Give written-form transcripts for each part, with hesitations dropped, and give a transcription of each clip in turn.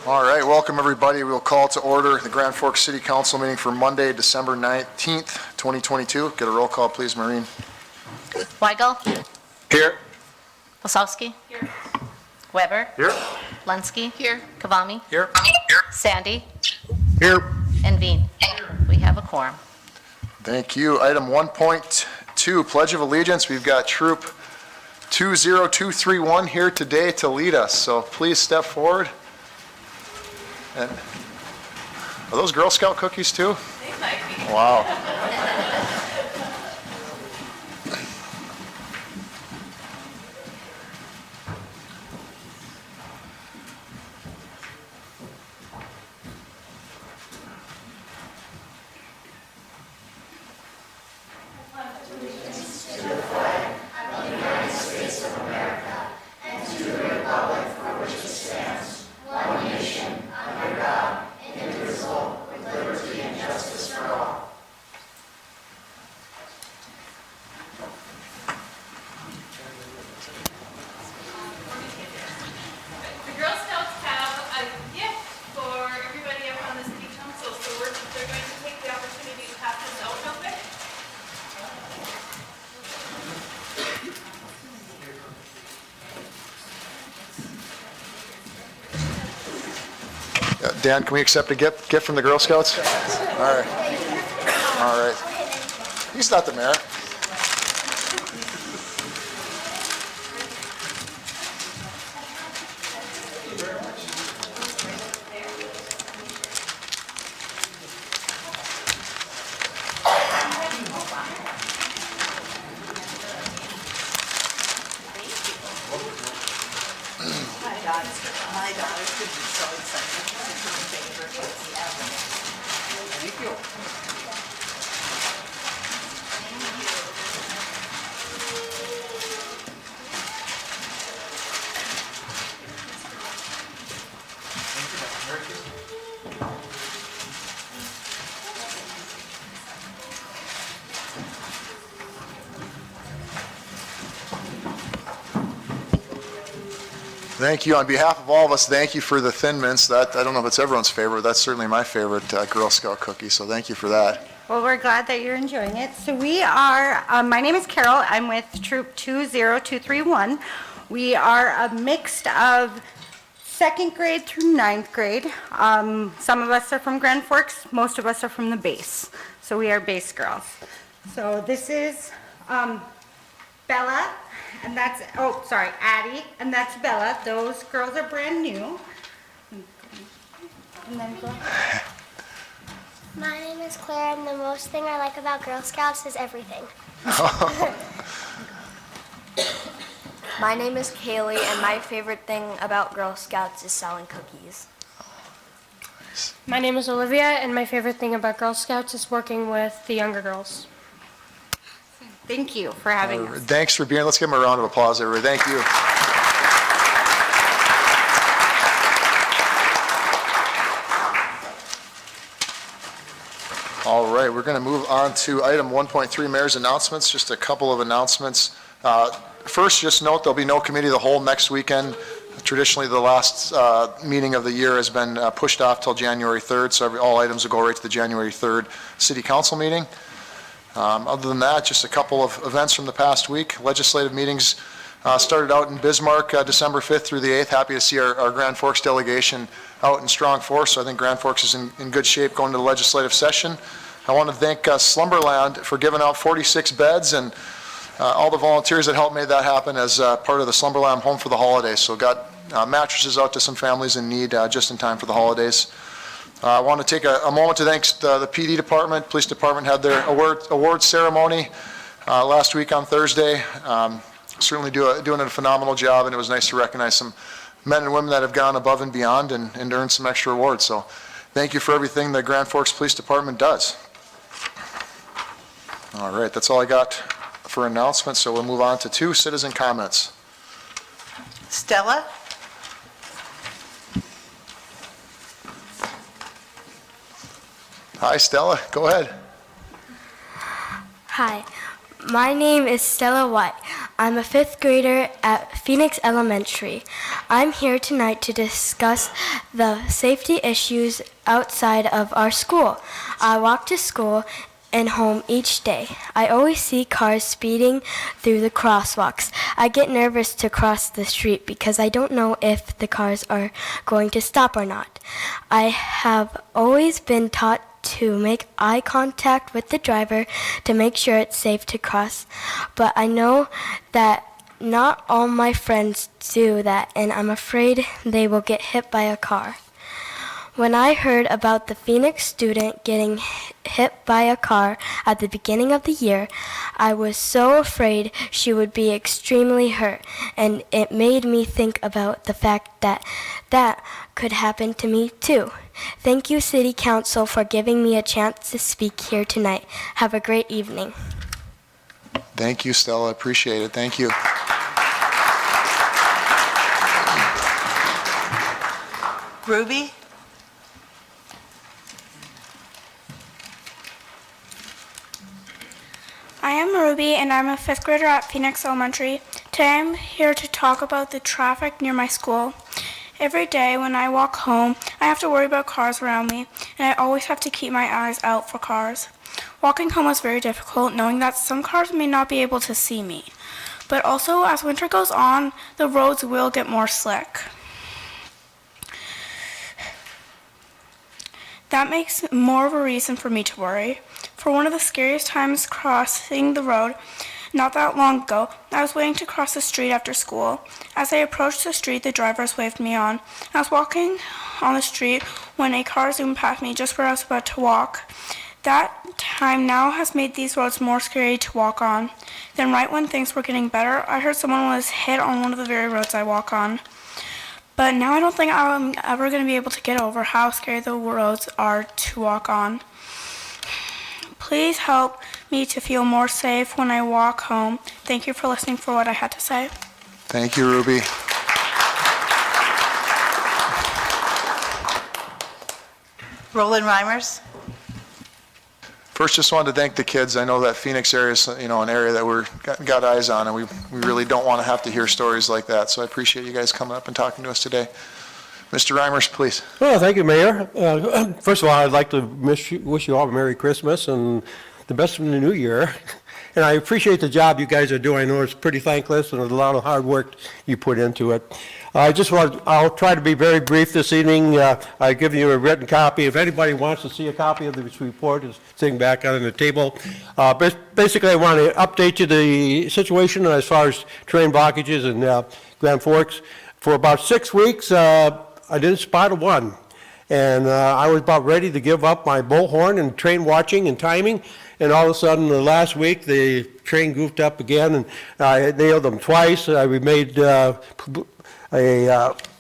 All right, welcome everybody. We'll call to order the Grand Forks City Council meeting for Monday, December 19th, 2022. Get a roll call, please, Maureen. Weigel. Here. Wasowski. Here. Weber. Here. Lensky. Here. Kavami. Here. Sandy. Here. And Veen. Here. We have a quorum. Thank you. Item 1.2, Pledge of Allegiance. We've got Troop 20231 here today to lead us, so please step forward. And are those Girl Scout cookies too? They might be. Wow. Dan, can we accept a gift from the Girl Scouts? All right. All right. He's not the mayor. My daughter could be so excited. It's her favorite cookie ever. Thank you. Thank you. On behalf of all of us, thank you for the Thin Mints. That, I don't know if it's everyone's favorite. That's certainly my favorite Girl Scout cookie, so thank you for that. Well, we're glad that you're enjoying it. So we are, my name is Carol. I'm with Troop 20231. We are a mix of 2nd grade through 9th grade. Some of us are from Grand Forks. Most of us are from the base. So we are base girls. So this is Bella. And that's, oh, sorry, Addie, and that's Bella. Those girls are brand new. And then go ahead. My name is Claire, and the most thing I like about Girl Scouts is everything. My name is Kaylee, and my favorite thing about Girl Scouts is selling cookies. My name is Olivia, and my favorite thing about Girl Scouts is working with the younger girls. Thank you for having us. Thanks for being here. Let's give them a round of applause, everybody. Thank you. All right, we're going to move on to item 1.3, Mayor's announcements. Just a couple of announcements. First, just note there'll be no committee of the whole next weekend. Traditionally, the last meeting of the year has been pushed off till January 3rd, so all items will go right to the January 3rd City Council meeting. Other than that, just a couple of events from the past week. Legislative meetings started out in Bismarck December 5th through the 8th. Happy to see our Grand Forks delegation out in strong force. So I think Grand Forks is in good shape going to the legislative session. I want to thank Slumberland for giving out 46 beds and all the volunteers that helped make that happen as part of the Slumberland Home for the Holidays. So got mattresses out to some families in need just in time for the holidays. I want to take a moment to thank the PD department. Police department had their award ceremony last week on Thursday. Certainly doing a phenomenal job, and it was nice to recognize some men and women that have gone above and beyond and earned some extra awards. So thank you for everything the Grand Forks Police Department does. All right, that's all I got for announcements, so we'll move on to 2 citizen comments. Stella? Hi, Stella. Go ahead. Hi. My name is Stella White. I'm a 5th grader at Phoenix Elementary. I'm here tonight to discuss the safety issues outside of our school. I walk to school and home each day. I always see cars speeding through the crosswalks. I get nervous to cross the street because I don't know if the cars are going to stop or not. I have always been taught to make eye contact with the driver to make sure it's safe to cross, but I know that not all my friends do that, and I'm afraid they will get hit by a car. When I heard about the Phoenix student getting hit by a car at the beginning of the year, I was so afraid she would be extremely hurt, and it made me think about the fact that that could happen to me too. Thank you, City Council, for giving me a chance to speak here tonight. Have a great evening. Thank you, Stella. Appreciate it. Thank you. Ruby? I am Ruby, and I'm a 5th grader at Phoenix Elementary. Today I'm here to talk about the traffic near my school. Every day when I walk home, I have to worry about cars around me, and I always have to keep my eyes out for cars. Walking home is very difficult, knowing that some cars may not be able to see me. But also, as winter goes on, the roads will get more slick. That makes more of a reason for me to worry. For one of the scariest times crossing the road, not that long ago, I was waiting to cross the street after school. As I approached the street, the drivers waved me on. I was walking on the street when a car zoomed past me just where I was about to walk. That time now has made these roads more scary to walk on. Then right when things were getting better, I heard someone was hit on one of the very roads I walk on. But now I don't think I'm ever going to be able to get over how scary the roads are to walk on. Please help me to feel more safe when I walk home. Thank you for listening for what I had to say. Thank you, Ruby. Roland Reimers? First, just wanted to thank the kids. I know that Phoenix area is, an area that we're got eyes on, and we really don't want to have to hear stories like that. So I appreciate you guys coming up and talking to us today. Mr. Reimers, please. Well, thank you, Mayor. First of all, I'd like to wish you all a Merry Christmas and the best in the new year. And I appreciate the job you guys are doing. I know it's pretty thankless and there's a lot of hard work you put into it. I'll try to be very brief this evening. I've given you a written copy. If anybody wants to see a copy of this report, it's sitting back on the table. Basically, I want to update you the situation as far as train blockages in Grand Forks. For about 6 weeks, I didn't spot a one. And I was about ready to give up my bullhorn and train watching and timing. And all of a sudden, last week, the train goofed up again, and I nailed them twice. We made a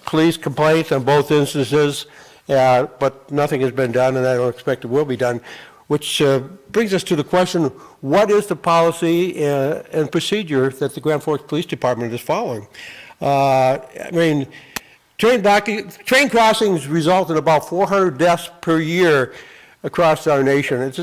police complaint on both instances, but nothing has been done, and I don't expect it will be done, which brings us to the question, what is the policy and procedure that the Grand Forks Police Department is following? Train crossings result in about 400 deaths per year across our nation. It's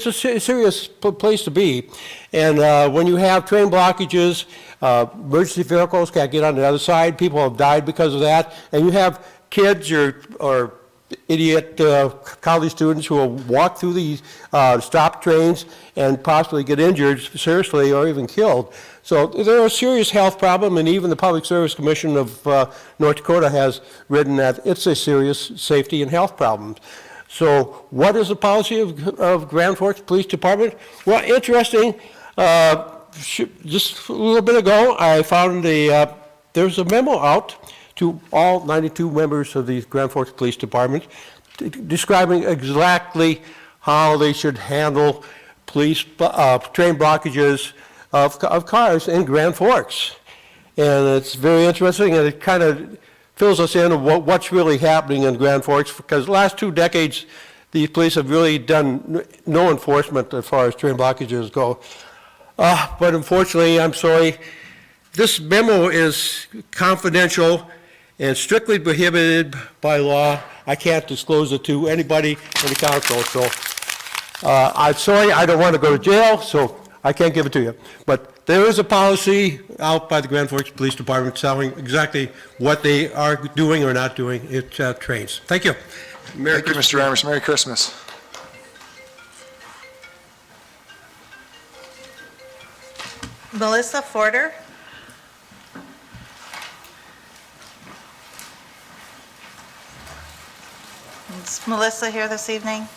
a serious place to be. And when you have train blockages, emergency vehicles can't get on the other side. People have died because of that. And you have kids or idiot college students who will walk through these stopped trains and possibly get injured seriously or even killed. So they're a serious health problem, and even the Public Service Commission of North Dakota has written that it's a serious safety and health problem. So what is the policy of Grand Forks Police Department? Well, interesting, just a little bit ago, I found there's a memo out to all 92 members of the Grand Forks Police Department describing exactly how they should handle train blockages of cars in Grand Forks. And it's very interesting, and it kind of fills us in on what's really happening in Grand Forks, because the last 2 decades, the police have really done no enforcement as far as train blockages go. But unfortunately, I'm sorry, this memo is confidential and strictly prohibited by law. I can't disclose it to anybody in the council, so I'm sorry, I don't want to go to jail, so I can't give it to you. But there is a policy out by the Grand Forks Police Department telling exactly what they are doing or not doing. It trains. Thank you. Merry Thank you, Christmas. Mr. Reimers. Merry Christmas. Melissa Forder. Is Melissa here this evening?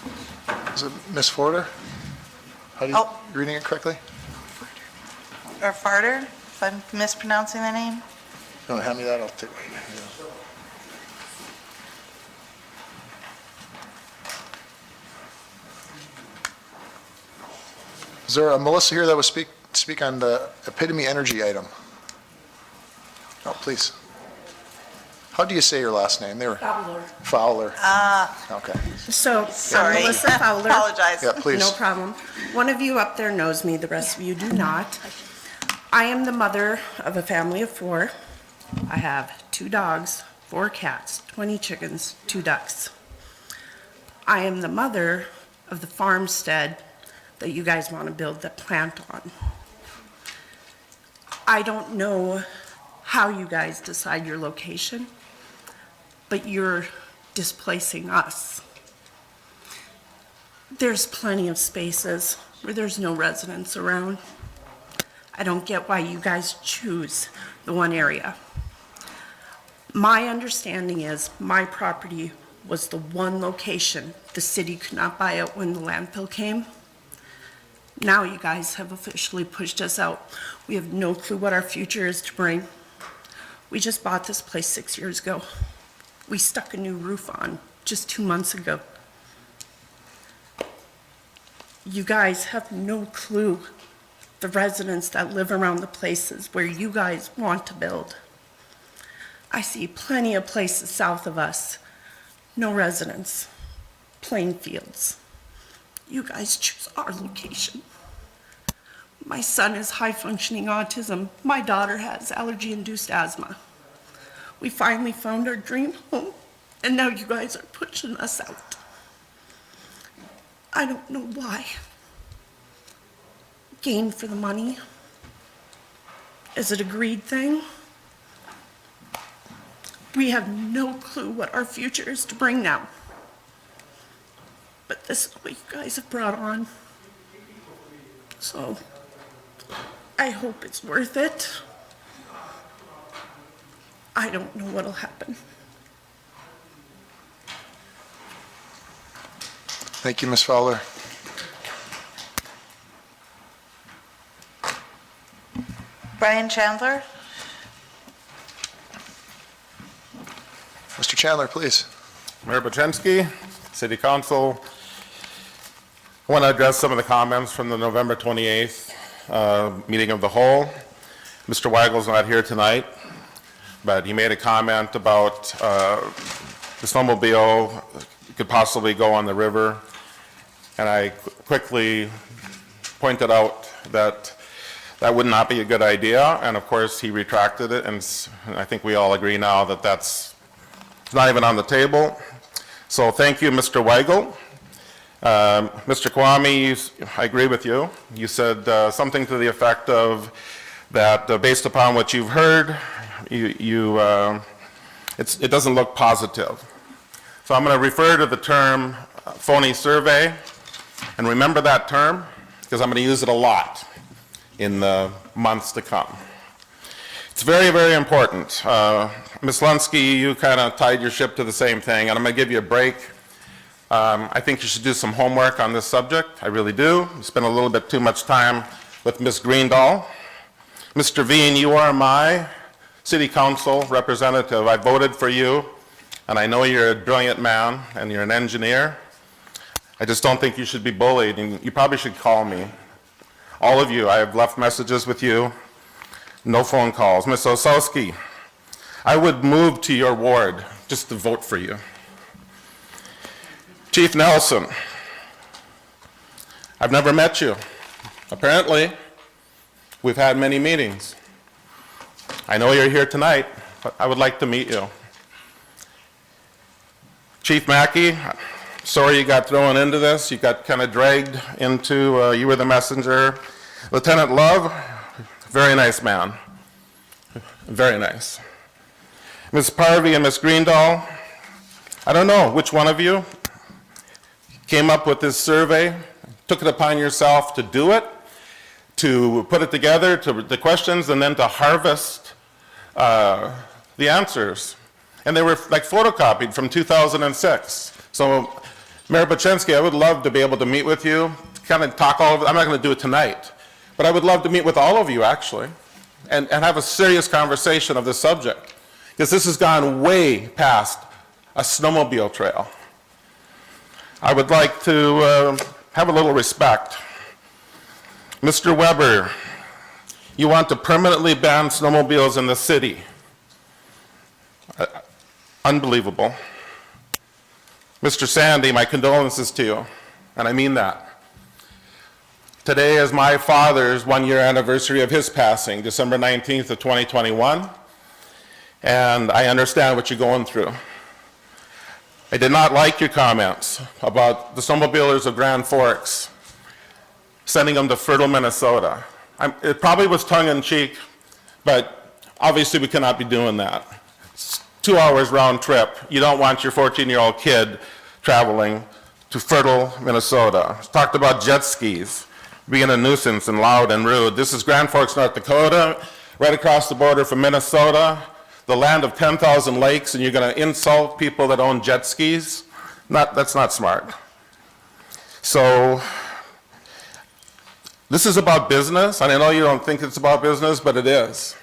Is it Ms. Forder? How do you, Oh. reading it correctly? Or Farter, if I'm mispronouncing the name? You want to hand me that? I'll take it. Is there a Melissa here that would speak on the epitome energy item? Oh, please. How do you say your last name? They were Fowler. Fowler. Okay. So, Sorry. Melissa Fowler. Apologize. Yeah, please. No problem. One of you up there knows me, the rest of you do not. I am the mother of a family of 4. I have 2 dogs, 4 cats, 20 chickens, 2 ducks. I am the mother of the farmstead that you guys want to build the plant on. I don't know how you guys decide your location, but you're displacing us. There's plenty of spaces where there's no residents around. I don't get why you guys choose the one area. My understanding is my property was the one location the city could not buy out when the landfill came. Now you guys have officially pushed us out. We have no clue what our future is to bring. We just bought this place 6 years ago. We stuck a new roof on just 2 months ago. You guys have no clue the residents that live around the places where you guys want to build. I see plenty of places south of us, no residents, plain fields. You guys choose our location. My son has high-functioning autism. My daughter has allergy-induced asthma. We finally found our dream home, and now you guys are pushing us out. I don't know why. Gain for the money? Is it a greed thing? We have no clue what our future is to bring now. But this is what you guys have brought on. So, I hope it's worth it. I don't know what'll happen. Thank you, Ms. Fowler. Brian Chandler? Mr. Chandler, please. Mayor Bachensky, City Council. I want to address some of the comments from the November 28th meeting of the whole. Mr. Weigel's not here tonight, but he made a comment about the snowmobile could possibly go on the river. And I quickly pointed out that that would not be a good idea. And of course, he retracted it. And I think we all agree now that that's not even on the table. So thank you, Mr. Weigel. Mr. Kwame, I agree with you. You said something to the effect of that based upon what you've heard, it doesn't look positive. So I'm going to refer to the term phony survey, and remember that term because I'm going to use it a lot in the months to come. It's very, very important. Ms. Lunsky, you kind of tied your ship to the same thing, and I'm going to give you a break. I think you should do some homework on this subject. I really do. You spend a little bit too much time with Ms. Greendahl. Mr. Veen, you are my city council representative. I voted for you, and I know you're a brilliant man, and you're an engineer. I just don't think you should be bullied, and you probably should call me. All of you, I have left messages with you. No phone calls. Ms. Osowski, I would move to your ward just to vote for you. Chief Nelson, I've never met you. Apparently, we've had many meetings. I know you're here tonight, but I would like to meet you. Chief Mackey, sorry you got thrown into this. You got kind of dragged into, you were the messenger. Lieutenant Love, very nice man, very nice. Ms. Parvey and Ms. Greendahl, I don't know which one of you came up with this survey, took it upon yourself to do it, to put it together, to the questions, and then to harvest the answers. And they were like photocopied from 2006. So Mayor Bochinski, I would love to be able to meet with you, kind of talk all of it. I'm not going to do it tonight, but I would love to meet with all of you actually and have a serious conversation of this subject, because this has gone way past a snowmobile trail. I would like to have a little respect. Mr. Weber, you want to permanently ban snowmobiles in the city. Unbelievable. Mr. Sandy, my condolences to you, and I mean that. Today is my father's one-year anniversary of his passing, December 19th of 2021, and I understand what you're going through. I did not like your comments about the snowmobilers of Grand Forks, sending them to fertile Minnesota. It probably was tongue-in-cheek, but obviously we cannot be doing that. It's 2 hours round trip. You don't want your 14-year-old kid traveling to fertile Minnesota. Talked about jet skis being a nuisance and loud and rude. This is Grand Forks, North Dakota, right across the border from Minnesota, the land of 10,000 lakes, and you're going to insult people that own jet skis? That's not smart. So this is about business, and I know you don't think it's about business, but it is.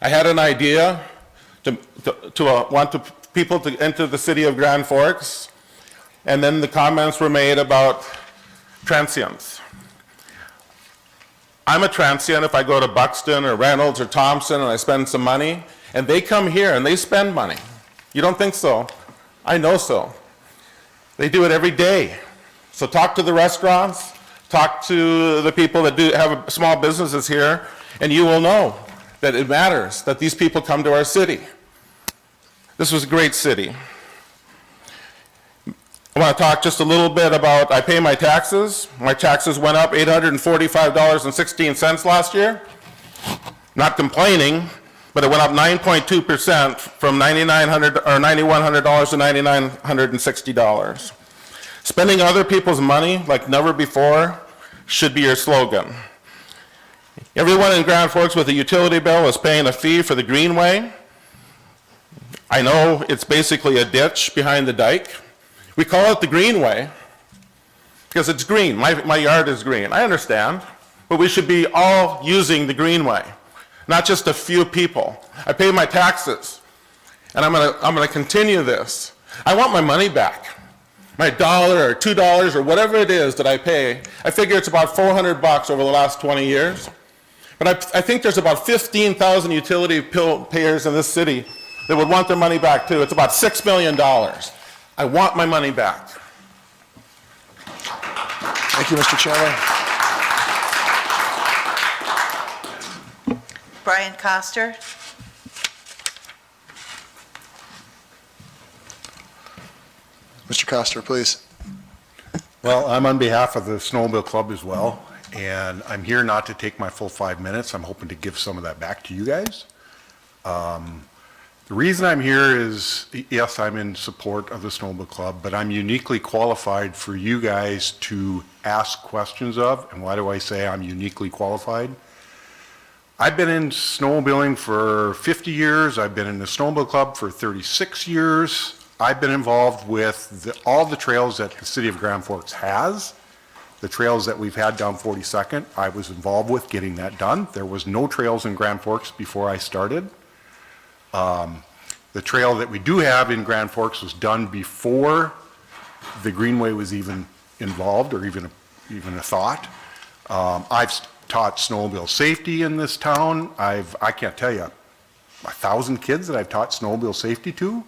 I had an idea to want people to enter the city of Grand Forks, and then the comments were made about transients. I'm a transient if I go to Buxton or Reynolds or Thompson and I spend some money, and they come here and they spend money. You don't think so? I know so. They do it every day. So talk to the restaurants, talk to the people that do have small businesses here, and you will know that it matters that these people come to our city. This was a great city. I want to talk just a little bit about, I pay my taxes. My taxes went up $845.16 last year. Not complaining, but it went up 9.2% from $9,100 to $9,960. Spending other people's money like never before should be your slogan. Everyone in Grand Forks with a utility bill is paying a fee for the greenway. I know it's basically a ditch behind the dike. We call it the greenway because it's green. My yard is green. I understand, but we should be all using the greenway, not just a few people. I pay my taxes, and I'm gonna continue this. I want my money back. My $1 or $2 or whatever it is that I pay, I figure it's about $400 over the last 20 years. But I think there's about 15,000 utility payers in this city that would want their money back too. It's about $6 million. I want my money back. Thank you, Mr. Chairman. Brian Coster. Mr. Coster, please. Well, I'm on behalf of the Snowmobile Club as well, and I'm here not to take my full 5 minutes. I'm hoping to give some of that back to you guys. The reason I'm here is, yes, I'm in support of the Snowmobile Club, but I'm uniquely qualified for you guys to ask questions of. And why do I say I'm uniquely qualified? I've been in snowmobiling for 50 years. I've been in the Snowmobile Club for 36 years. I've been involved with all the trails that the city of Grand Forks has. The trails that we've had down 42nd, I was involved with getting that done. There was no trails in Grand Forks before I started. The trail that we do have in Grand Forks was done before the Greenway was even involved or even a thought. I've taught snowmobile safety in this town. I can't tell you, 1,000 kids that I've taught snowmobile safety to.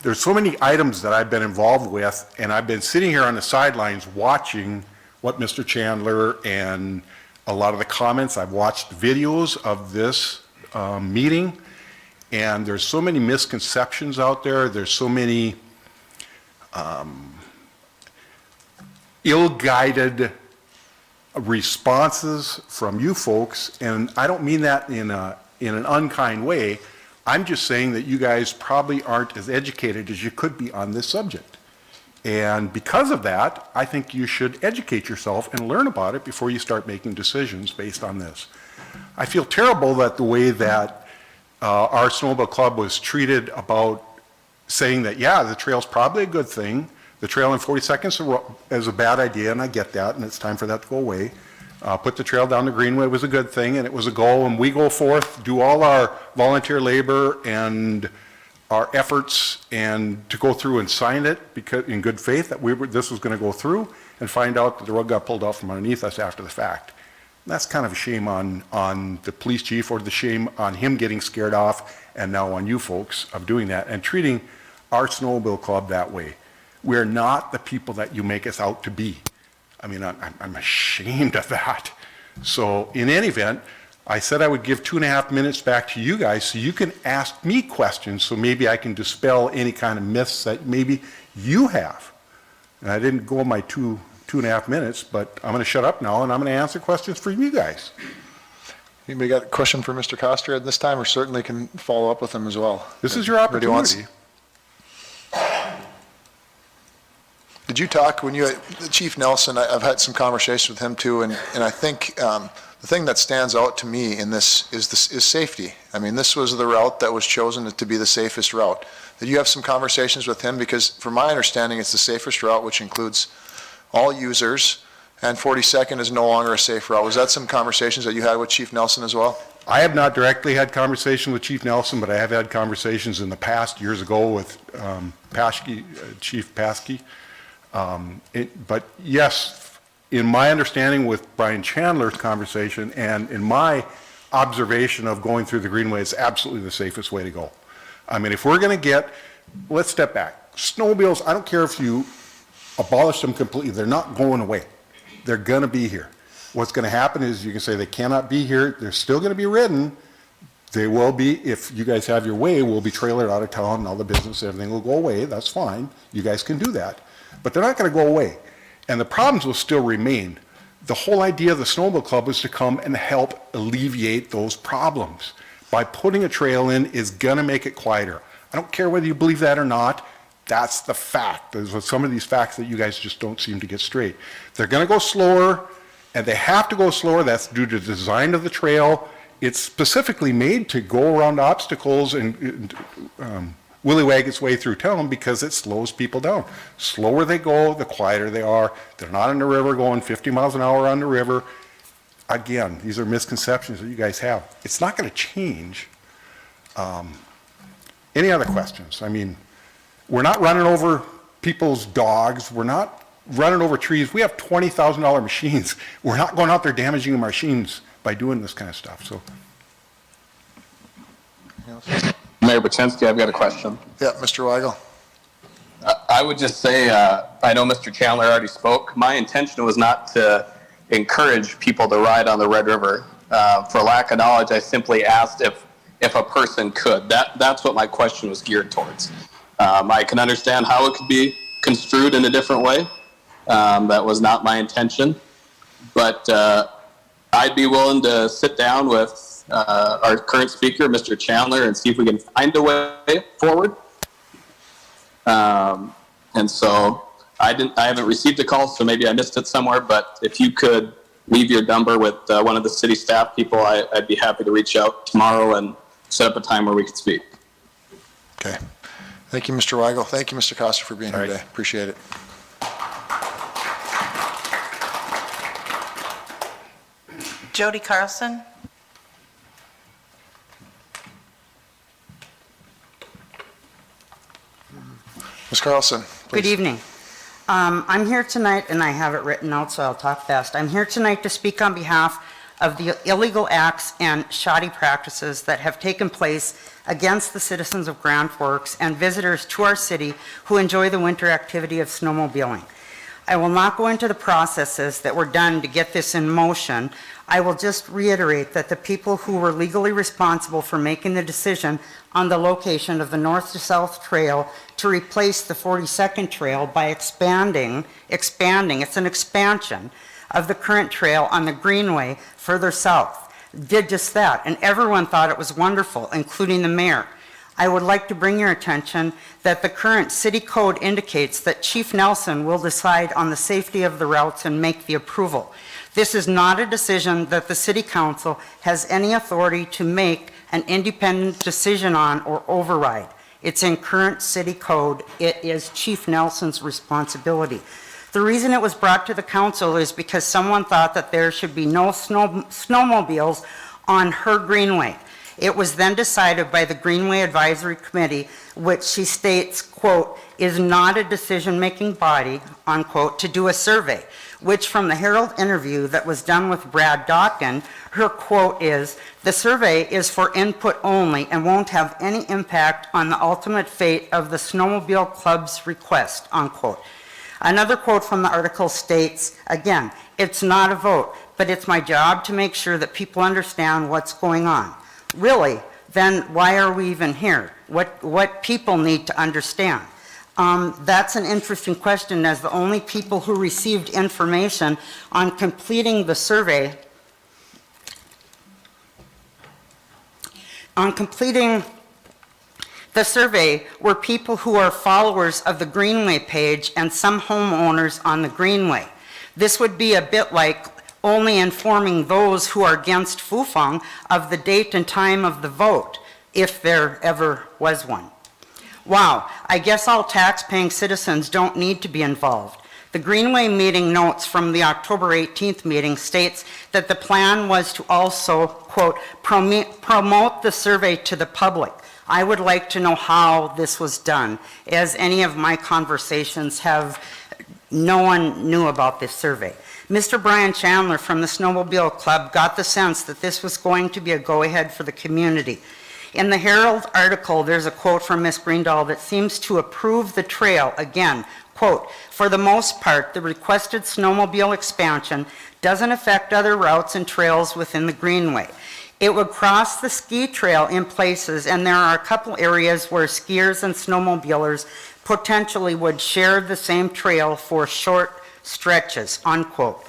There's so many items that I've been involved with, and I've been sitting here on the sidelines watching what Mr. Chandler and a lot of the comments. I've watched videos of this meeting, and there's so many misconceptions out there. There's so many ill-guided responses from you folks, and I don't mean that in an unkind way. I'm just saying that you guys probably aren't as educated as you could be on this subject. And because of that, I think you should educate yourself and learn about it before you start making decisions based on this. I feel terrible that the way that our snowmobile club was treated about saying that, yeah, the trail's probably a good thing. The trail in 40 seconds is a bad idea, and I get that, and it's time for that to go away. Put the trail down the Greenway was a good thing, and it was a goal, and we go forth, do all our volunteer labor and our efforts, and to go through and sign it because in good faith that this was going to go through, and find out that the rug got pulled out from underneath us after the fact. And that's kind of a shame on the police chief, or the shame on him getting scared off, and now on you folks of doing that and treating our snowmobile club that way. We're not the people that you make us out to be. I mean, I'm ashamed of that. So in any event, I said I would give 2.5 minutes back to you guys so you can ask me questions, so maybe I can dispel any kind of myths that maybe you have. And I didn't go my 2.5 minutes, but I'm going to shut up now and I'm going to answer questions for you guys. Anybody got a question for Mr. Coster at this time, or certainly can follow up with him as well? This is your opportunity. Did you talk when you, Chief Nelson, I've had some conversations with him too, and I think the thing that stands out to me in this is safety. I mean, this was the route that was chosen to be the safest route. Did you have some conversations with him? Because from my understanding, it's the safest route, which includes all users, and 42nd is no longer a safe route. Was that some conversations that you had with Chief Nelson as well? I have not directly had conversations with Chief Nelson, but I have had conversations in the past, years ago, with Chief Paskey. But yes, in my understanding with Brian Chandler's conversation and in my observation of going through the Greenway, it's absolutely the safest way to go. I mean, if we're going to let's step back. Snowmobiles, I don't care if you abolish them completely, they're not going away. They're going to be here. What's going to happen is you can say they cannot be here. They're still going to be ridden. They will be, if you guys have your way, will be trailered out of town and all the business, everything will go away. That's fine. You guys can do that. But they're not going to go away. And the problems will still remain. The whole idea of the Snowmobile Club is to come and help alleviate those problems. By putting a trail in is going to make it quieter. I don't care whether you believe that or not. That's the fact. There's some of these facts that you guys just don't seem to get straight. They're going to go slower, and they have to go slower. That's due to the design of the trail. It's specifically made to go around obstacles and willywag its way through town because it slows people down. Slower they go, the quieter they are. They're not in the river going 50 miles an hour on the river. Again, these are misconceptions that you guys have. It's not going to change. Any other questions? I mean, we're not running over people's dogs. We're not running over trees. We have $20,000 machines. We're not going out there damaging the machines by doing this kind of stuff. So. Mayor Bachensky, I've got a question. Yeah, Mr. Weigel. I would just say, I know Mr. Chandler already spoke. My intention was not to encourage people to ride on the Red River. For lack of knowledge, I simply asked if a person could. That's what my question was geared towards. I can understand how it could be construed in a different way. That was not my intention. But I'd be willing to sit down with our current speaker, Mr. Chandler, and see if we can find a way forward. And so I haven't received a call, so maybe I missed it somewhere, but if you could leave your number with one of the city staff people, I'd be happy to reach out tomorrow and set up a time where we could speak. Okay. Thank you, Mr. Weigel. Thank you, Mr. Costa, for being here today. Appreciate it. Jody Carlson. Ms. Carlson, please. Good evening. I'm here tonight, and I have it written out, so I'll talk fast. I'm here tonight to speak on behalf of the illegal acts and shoddy practices that have taken place against the citizens of Grand Forks and visitors to our city who enjoy the winter activity of snowmobiling. I will not go into the processes that were done to get this in motion. I will just reiterate that the people who were legally responsible for making the decision on the location of the north to south trail to replace the 42nd trail by expanding, it's an expansion of the current trail on the Greenway further south, did just that, and everyone thought it was wonderful, including the mayor. I would like to bring your attention that the current city code indicates that Chief Nelson will decide on the safety of the routes and make the approval. This is not a decision that the city council has any authority to make an independent decision on or override. It's in current city code. It is Chief Nelson's responsibility. The reason it was brought to the council is because someone thought that there should be no snowmobiles on her Greenway. It was then decided by the Greenway Advisory Committee, which she states, quote, is not a decision-making body, unquote, to do a survey, which from the Herald interview that was done with Brad Dawkin, her quote is, the survey is for input only and won't have any impact on the ultimate fate of the snowmobile club's request, unquote. Another quote from the article states, again, it's not a vote, but it's my job to make sure that people understand what's going on. Really, then why are we even here? What people need to understand? That's an interesting question, as the only people who received information on completing the survey, were people who are followers of the Greenway page and some homeowners on the Greenway. This would be a bit like only informing those who are against Fufeng of the date and time of the vote, if there ever was one. Wow, I guess all tax-paying citizens don't need to be involved. The Greenway meeting notes from the October 18th meeting states that the plan was to also, quote, promote the survey to the public. I would like to know how this was done, as any of my conversations have, no one knew about this survey. Mr. Brian Chandler from the Snowmobile Club got the sense that this was going to be a go-ahead for the community. In the Herald article, there's a quote from Ms. Greendahl that seems to approve the trail. Again, quote, for the most part, the requested snowmobile expansion doesn't affect other routes and trails within the Greenway. It would cross the ski trail in places, and there are a couple areas where skiers and snowmobilers potentially would share the same trail for short stretches, unquote.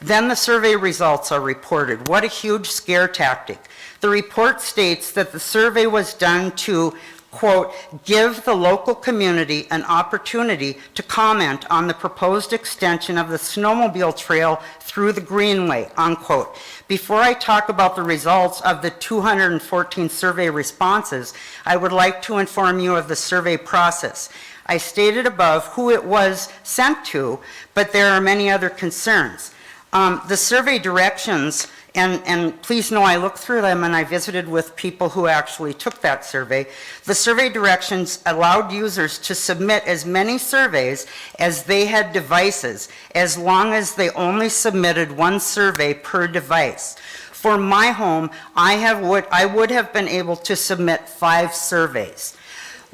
Then the survey results are reported. What a huge scare tactic. The report states that the survey was done to, quote, give the local community an opportunity to comment on the proposed extension of the snowmobile trail through the Greenway, unquote. Before I talk about the results of the 214 survey responses, I would like to inform you of the survey process. I stated above who it was sent to, but there are many other concerns. The survey directions, and please know I looked through them and I visited with people who actually took that survey. The survey directions allowed users to submit as many surveys as they had devices, as long as they only submitted one survey per device. For my home, I would have been able to submit 5 surveys.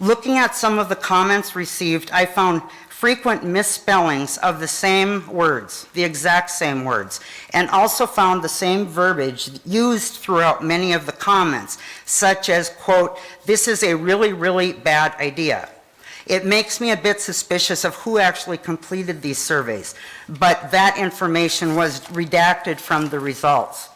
Looking at some of the comments received, I found frequent misspellings of the same words, the exact same words, and also found the same verbiage used throughout many of the comments, such as, quote, this is a really, really bad idea. It makes me a bit suspicious of who actually completed these surveys, but that information was redacted from the results.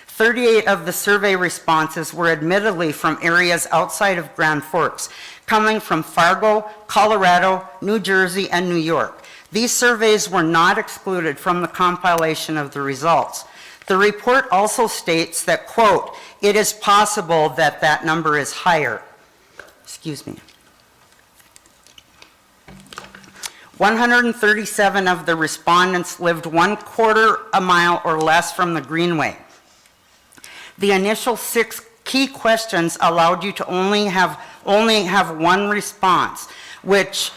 38 of the survey responses were admittedly from areas outside of Grand Forks, coming from Fargo, Colorado, New Jersey, and New York. These surveys were not excluded from the compilation of the results. The report also states that, quote, it is possible that that number is higher. Excuse me. 137 of the respondents lived 1/4 a mile or less from the Greenway. The initial 6 key questions allowed you to only have one response, which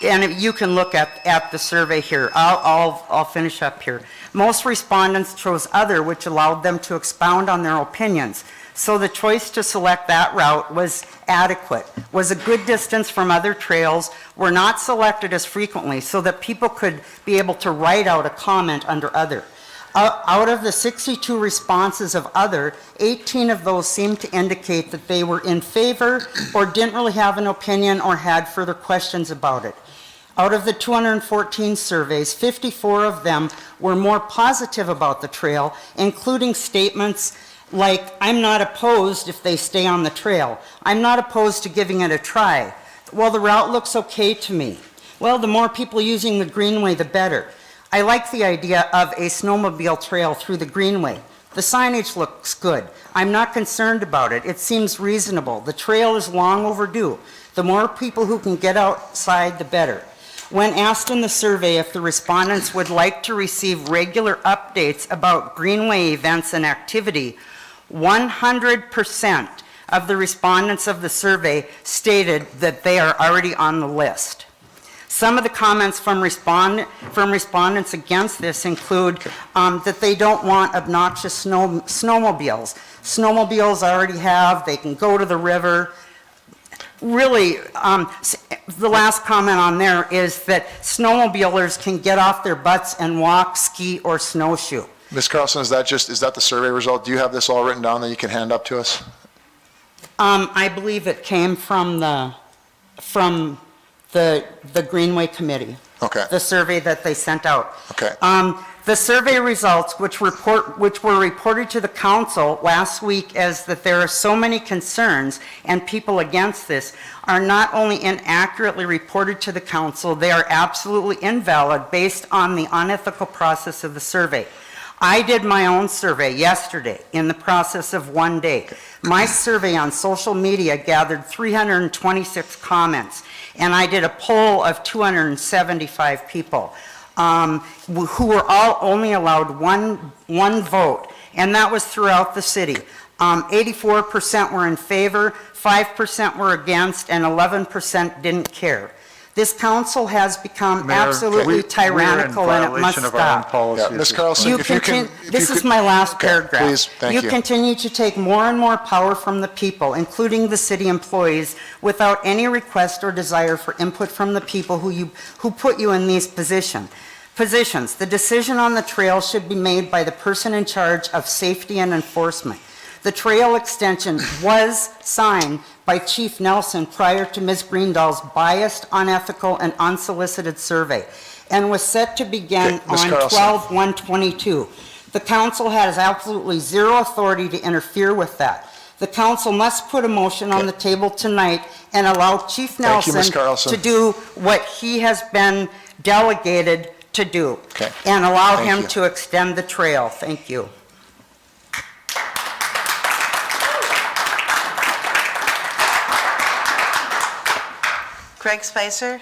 and you can look at the survey here. I'll finish up here. Most respondents chose other, which allowed them to expound on their opinions. So the choice to select that route was adequate, was a good distance from other trails, were not selected as frequently so that people could be able to write out a comment under other. Out of the 62 responses of other, 18 of those seemed to indicate that they were in favor or didn't really have an opinion or had further questions about it. Out of the 214 surveys, 54 of them were more positive about the trail, including statements like, "I'm not opposed if they stay on the trail. I'm not opposed to giving it a try. Well, the route looks okay to me. Well, the more people using the greenway, the better. I like the idea of a snowmobile trail through the greenway. The signage looks good. I'm not concerned about it. It seems reasonable. The trail is long overdue. The more people who can get outside, the better." When asked in the survey if the respondents would like to receive regular updates about greenway events and activity, 100% of the respondents of the survey stated that they are already on the list. Some of the comments from respondents against this include that they don't want obnoxious snowmobiles. Snowmobiles already have, they can go to the river. Really, the last comment on there is that snowmobilers can get off their butts and walk, ski, or snowshoe. Ms. Carlson, is that the survey result? Do you have this all written down that you can hand up to us? I believe it came from the Greenway Committee. Okay. The survey that they sent out. Okay. The survey results, which were reported to the council last week as that there are so many concerns and people against this, are not only inaccurately reported to the council, they are absolutely invalid based on the unethical process of the survey. I did my own survey yesterday in the process of one day. My survey on social media gathered 326 comments, and I did a poll of 275 people. Who were all only allowed one vote, and that was throughout the city. 84% were in favor, 5% were against, and 11% didn't care. This council has become absolutely tyrannical, and it must stop. Ms. Carlson, This is my last paragraph. Please, thank you. You continue to take more and more power from the people, including the city employees, without any request or desire for input from the people who put you in these positions. The decision on the trail should be made by the person in charge of safety and enforcement. The trail extension was signed by Chief Nelson prior to Ms. Greendahl's biased, unethical, and unsolicited survey, and was set to begin on 12/1/22. The council has absolutely zero authority to interfere with that. The council must put a motion on the table tonight and allow Chief Nelson to do what he has been delegated to do, and allow him to extend the trail. Thank you. Greg Spicer?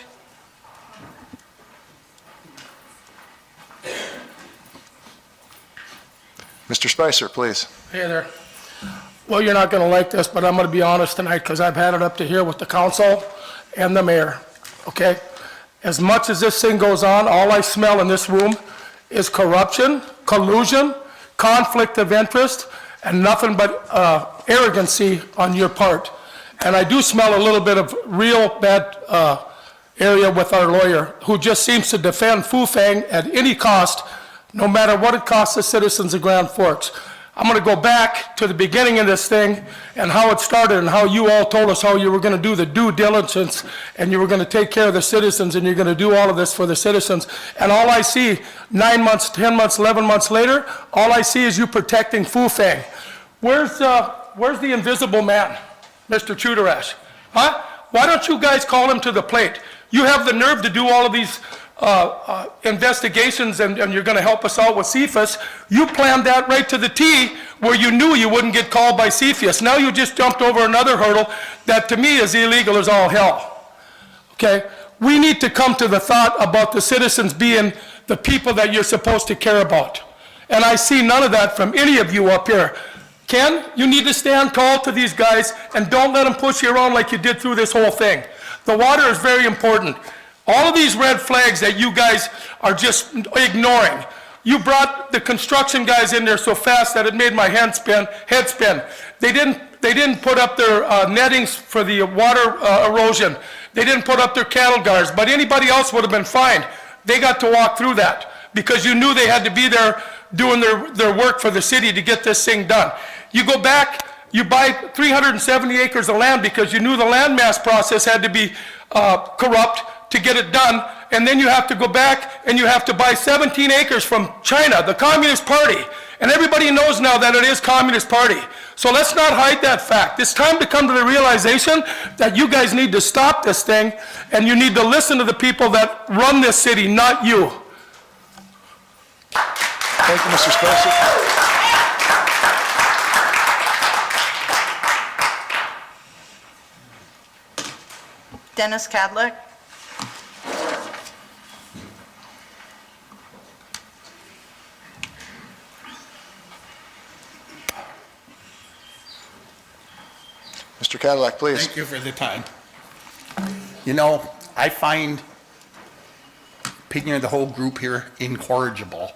Mr. Spicer, please. Hey there. Well, you're not going to like this, but I'm going to be honest tonight because I've had it up to here with the council and the mayor, okay? As much as this thing goes on, all I smell in this room is corruption, collusion, conflict of interest, and nothing but arrogancy on your part. And I do smell a little bit of real bad area with our lawyer, who just seems to defend Fufeng at any cost, no matter what it costs the citizens of Grand Forks. I'm going to go back to the beginning of this thing and how it started and how you all told us how you were going to do the due diligence and you were going to take care of the citizens and you're going to do all of this for the citizens. And all I see 9 months, 10 months, 11 months later, all I see is you protecting Fufeng. Where's the invisible man, Mr. Chudarash? Huh? Why don't you guys call him to the plate? You have the nerve to do all of these investigations and you're going to help us out with CFIUS. You planned that right to the T where you knew you wouldn't get called by CFIUS. Now you just jumped over another hurdle that to me is illegal as all hell. Okay? We need to come to the thought about the citizens being the people that you're supposed to care about. And I see none of that from any of you up here. Ken, you need to stand tall to these guys and don't let them push you around like you did through this whole thing. The water is very important. All of these red flags that you guys are just ignoring, You brought the construction guys in there so fast that it made my head spin. They didn't put up their nettings for the water erosion. They didn't put up their cattle guards, but anybody else would have been fined. They got to walk through that because you knew they had to be there doing their work for the city to get this thing done. You go back, you buy 370 acres of land because you knew the landmass process had to be corrupt to get it done, and then you have to go back and you have to buy 17 acres from China, the Communist Party, and everybody knows now that it is Communist Party. So let's not hide that fact. It's time to come to the realization that you guys need to stop this thing, and you need to listen to the people that run this city, not you. Thank you, Mr. Spencer. Dennis Cadlick. Mr. Cadillac, please. Thank you for the time. You know, I find opinion of the whole group here incorrigible.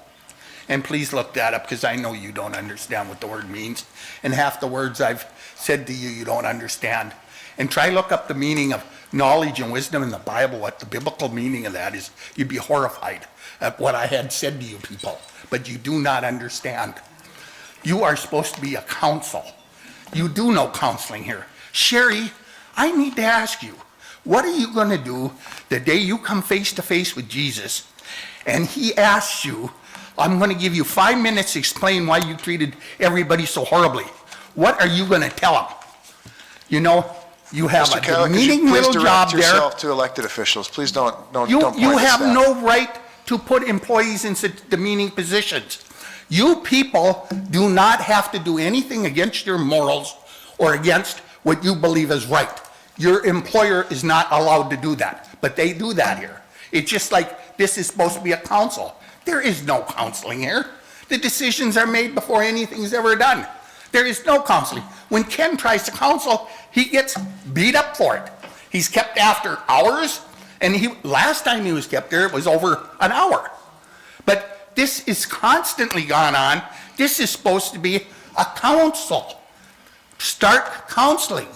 And please look that up because I know you don't understand what the word means. And half the words I've said to you, you don't understand. And try look up the meaning of knowledge and wisdom in the Bible, what the biblical meaning of that is. You'd be horrified at what I had said to you people, but you do not understand. You are supposed to be a counsel. You do know counseling here. Sherry, I need to ask you, what are you going to do the day you come face to face with Jesus and he asks you, I'm going to give you 5 minutes to explain why you treated everybody so horribly. What are you going to tell him? You know, you have Mr. a Cadillac, demeaning little job there. yourself to elected officials. Please don't You point have this out. no right to put employees in such demeaning positions. You people do not have to do anything against your morals or against what you believe is right. Your employer is not allowed to do that, but they do that here. It's just like this is supposed to be a counsel. There is no counseling here. The decisions are made before anything's ever done. There is no counseling. When Ken tries to counsel, he gets beat up for it. He's kept after hours, and last time he was kept there, it was over an hour. But this is constantly gone on. This is supposed to be a counsel. Start counseling.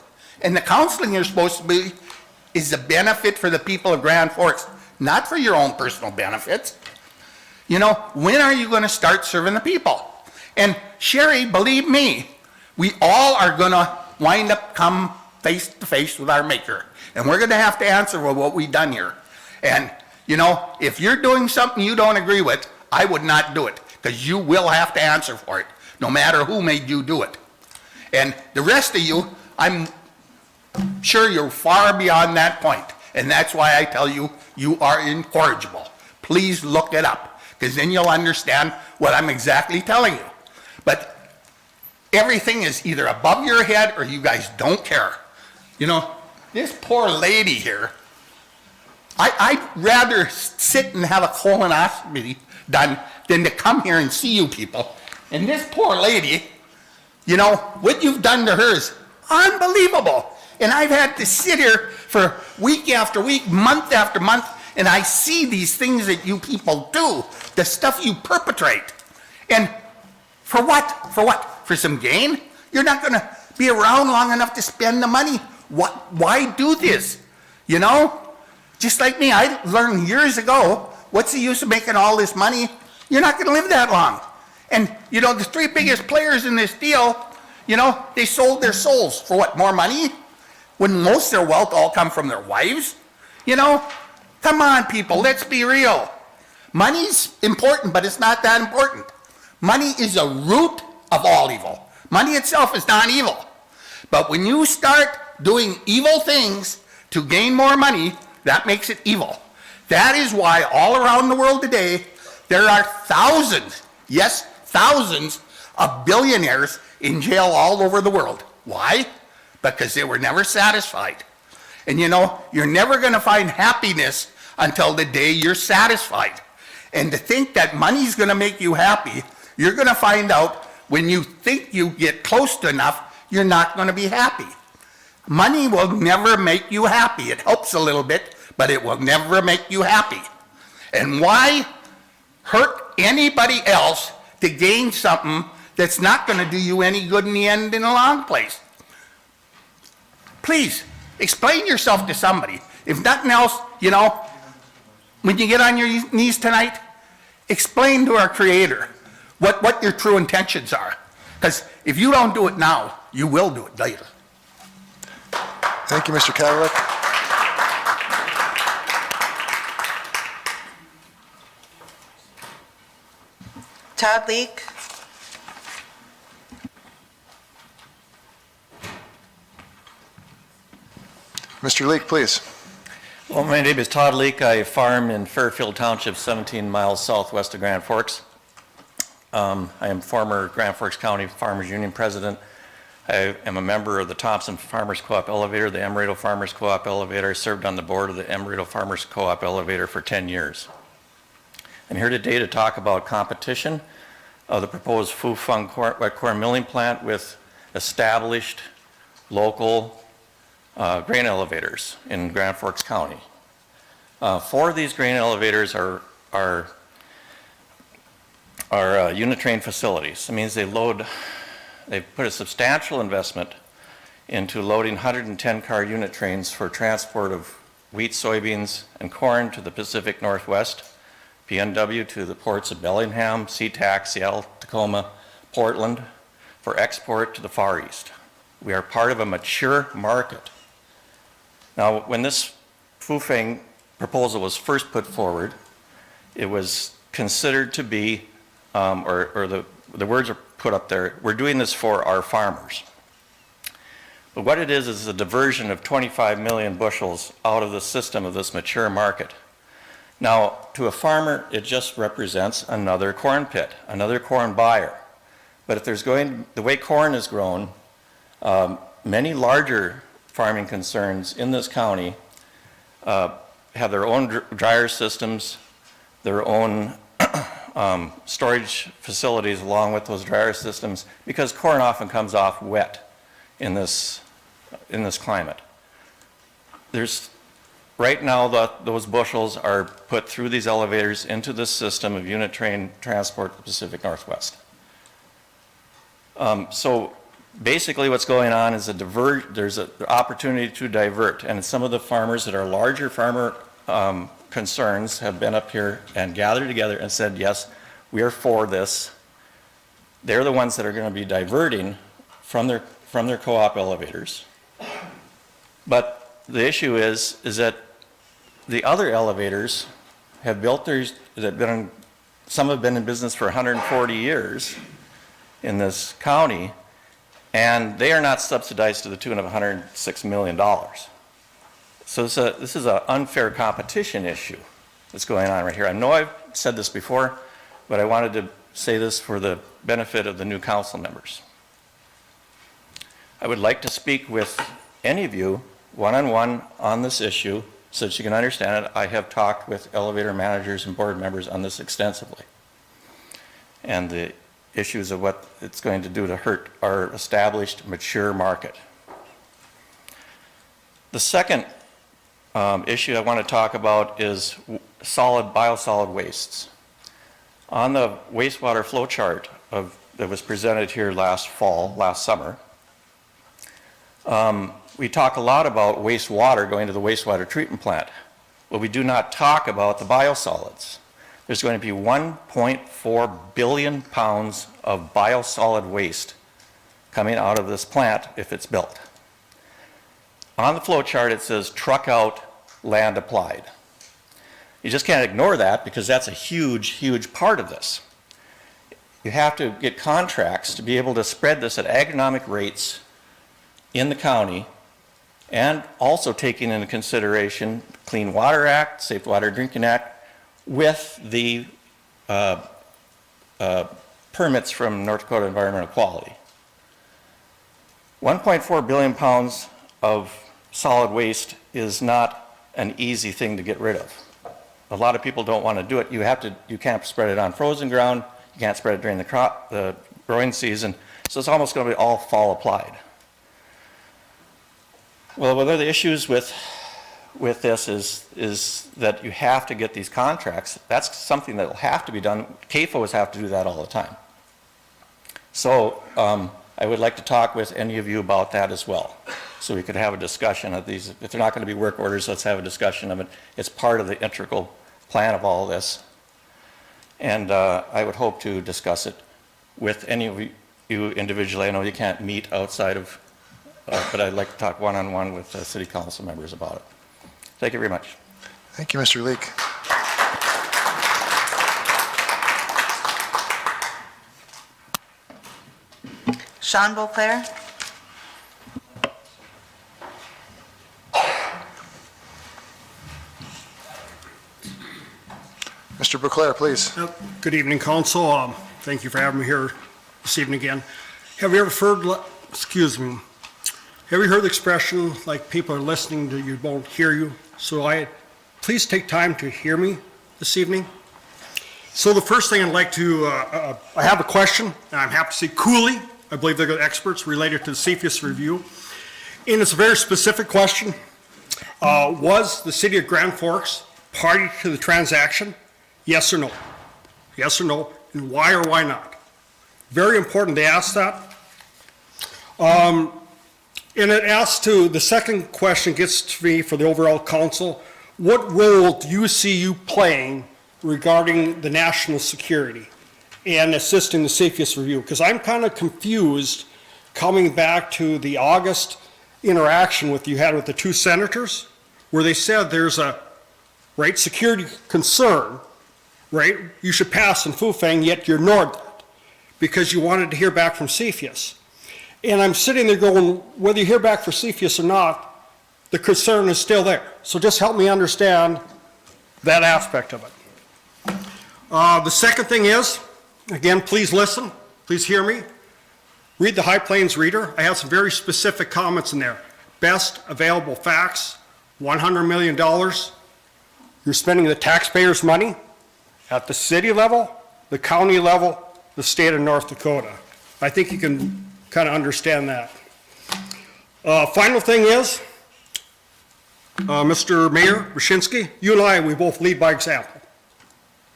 And the counseling you're supposed to be is a benefit for the people of Grand Forks, not for your own personal benefits. You know, when are you going to start serving the people? And Sherry, believe me, we all are going to wind up come face to face with our maker. And we're going to have to answer for what we've done here. And, you know, if you're doing something you don't agree with, I would not do it, because you will have to answer for it, no matter who made you do it. And the rest of you, I'm sure you're far beyond that point. And that's why I tell you, you are incorrigible. Please look it up, because then you'll understand what I'm exactly telling you. But everything is either above your head or you guys don't care. You know, this poor lady here, I'd rather sit and have a colonoscopy done than to come here and see you people. And this poor lady, you know, what you've done to her is unbelievable. And I've had to sit here for week after week, month after month, and I see these things that you people do, the stuff you perpetrate. And for what? For what? For some gain? You're not going to be around long enough to spend the money. Why do this? You know? Just like me, I learned years ago, what's the use of making all this money? You're not going to live that long. And, you know, the three biggest players in this deal, you know, they sold their souls for what, more money? When most of their wealth all come from their wives? You know, come on, people, let's be real. Money's important, but it's not that important. Money is a root of all evil. Money itself is not evil. But when you start doing evil things to gain more money, that makes it evil. That is why all around the world today, there are thousands, yes, thousands of billionaires in jail all over the world. Why? Because they were never satisfied. And you know, you're never going to find happiness until the day you're satisfied. And to think that money's going to make you happy, you're going to find out when you think you get close to enough, you're not going to be happy. Money will never make you happy. It helps a little bit, but it will never make you happy. And why? hurt anybody else to gain something that's not going to do you any good in the end in the long place. Please, explain yourself to somebody. If nothing else, you know, when you get on your knees tonight, explain to our Creator what your true intentions are. Because if you don't do it now, you will do it later. Thank you, Mr. Kadlec. Todd Leek. Mr. Leek, please. Well, my name is Todd Leek. I farm in Fairfield Township, 17 miles southwest of Grand Forks. I am former Grand Forks County Farmers Union president. I am a member of the Thompson Farmers Co-op Elevator, the Emerito Farmers Co-op Elevator. I served on the board of the Emerito Farmers Co-op Elevator for 10 years. I'm here today to talk about competition of the proposed Fufeng wet corn milling plant with established local grain elevators in Grand Forks County. 4 of these grain elevators are unit train facilities. That means they've put a substantial investment into loading 110 car unit trains for transport of wheat, soybeans, and corn to the Pacific Northwest, PNW to the ports of Bellingham, SeaTac, Seattle, Tacoma, Portland, for export to the Far East. We are part of a mature market. Now, when this Fufeng proposal was first put forward, it was considered to be, or the words are put up there, we're doing this for our farmers. But what it is a diversion of 25 million bushels out of the system of this mature market. Now, to a farmer, it just represents another corn pit, another corn buyer. But if there's the way corn is grown, many larger farming concerns in this county have their own dryer systems, their own storage facilities along with those dryer systems, because corn often comes off wet in this climate. Right now, those bushels are put through these elevators into this system of unit train transport to the Pacific Northwest. So basically what's going on is there's an opportunity to divert, and some of the farmers that are larger farmer concerns have been up here and gathered together and said, yes, we are for this. They're the ones that are going to be diverting from their co-op elevators. But the issue is that the other elevators have built some have been in business for 140 years in this county, and they are not subsidized to the tune of $106 million. So this is an unfair competition issue that's going on right here. I know I've said this before, but I wanted to say this for the benefit of the new council members. I would like to speak with any of you one-on-one on this issue so that you can understand it. I have talked with elevator managers and board members on this extensively, and the issues of what it's going to do to hurt our established, mature market. The second issue I want to talk about is biosolid wastes. On the wastewater flow chart that was presented here last summer, we talk a lot about wastewater going to the wastewater treatment plant, but we do not talk about the biosolids. There's going to be 1.4 billion pounds of biosolid waste coming out of this plant if it's built. On the flow chart, it says truck out, land applied. You just can't ignore that because that's a huge, huge part of this. You have to get contracts to be able to spread this at agronomic rates in the county, and also taking into consideration Clean Water Act, Safe Water Drinking Act, with the permits from North Dakota Environmental Quality. 1.4 billion pounds of solid waste is not an easy thing to get rid of. A lot of people don't want to do it. You can't spread it on frozen ground. You can't spread it during the growing season. So it's almost going to be all fall applied. Well, what are the issues with with this is that you have to get these contracts. That's something that will have to be done. CAFOs have to do that all the time. So I would like to talk with any of you about that as well. So we could have a discussion of these. If they're not going to be work orders, let's have a discussion of it. It's part of the integral plan of all this. And I would hope to discuss it with any of you individually. I know you can't meet outside of, but I'd like to talk one-on-one with city council members about it. Thank you very much. Thank you, Mr. Leek. Sean Beauclair? Mr. Beauclair, please. Good evening, council. Thank you for having me here this evening again. Have you ever heard, have you heard the expression, like people are listening to you, won't hear you? So please take time to hear me this evening. So the first thing I'd like to, I have a question, and I'm happy to see Cooley. I believe they're the experts related to the CFIUS review. And it's a very specific question. Was the city of Grand Forks party to the transaction? Yes or no? Yes or no? And why or why not? Very important to ask that. And it asks to, the second question gets to me for the overall council, what role do you see you playing regarding the national security and assisting the CFIUS review? Because I'm kind of confused coming back to the August interaction with you had with the two senators, where they said there's a security concern, right? You should pass in Fufeng, yet you ignored that because you wanted to hear back from CFIUS. And I'm sitting there going, whether you hear back from CFIUS or not, the concern is still there. So just help me understand that aspect of it. The second thing is, again, please listen, please hear me. Read the High Plains Reader. I have some very specific comments in there. Best available facts, $100 million. You're spending the taxpayers' money at the city level, the county level, the state of North Dakota. I think you can kind of understand that. Final thing is, Mr. Mayor Brzezinski, you and I, we both lead by example,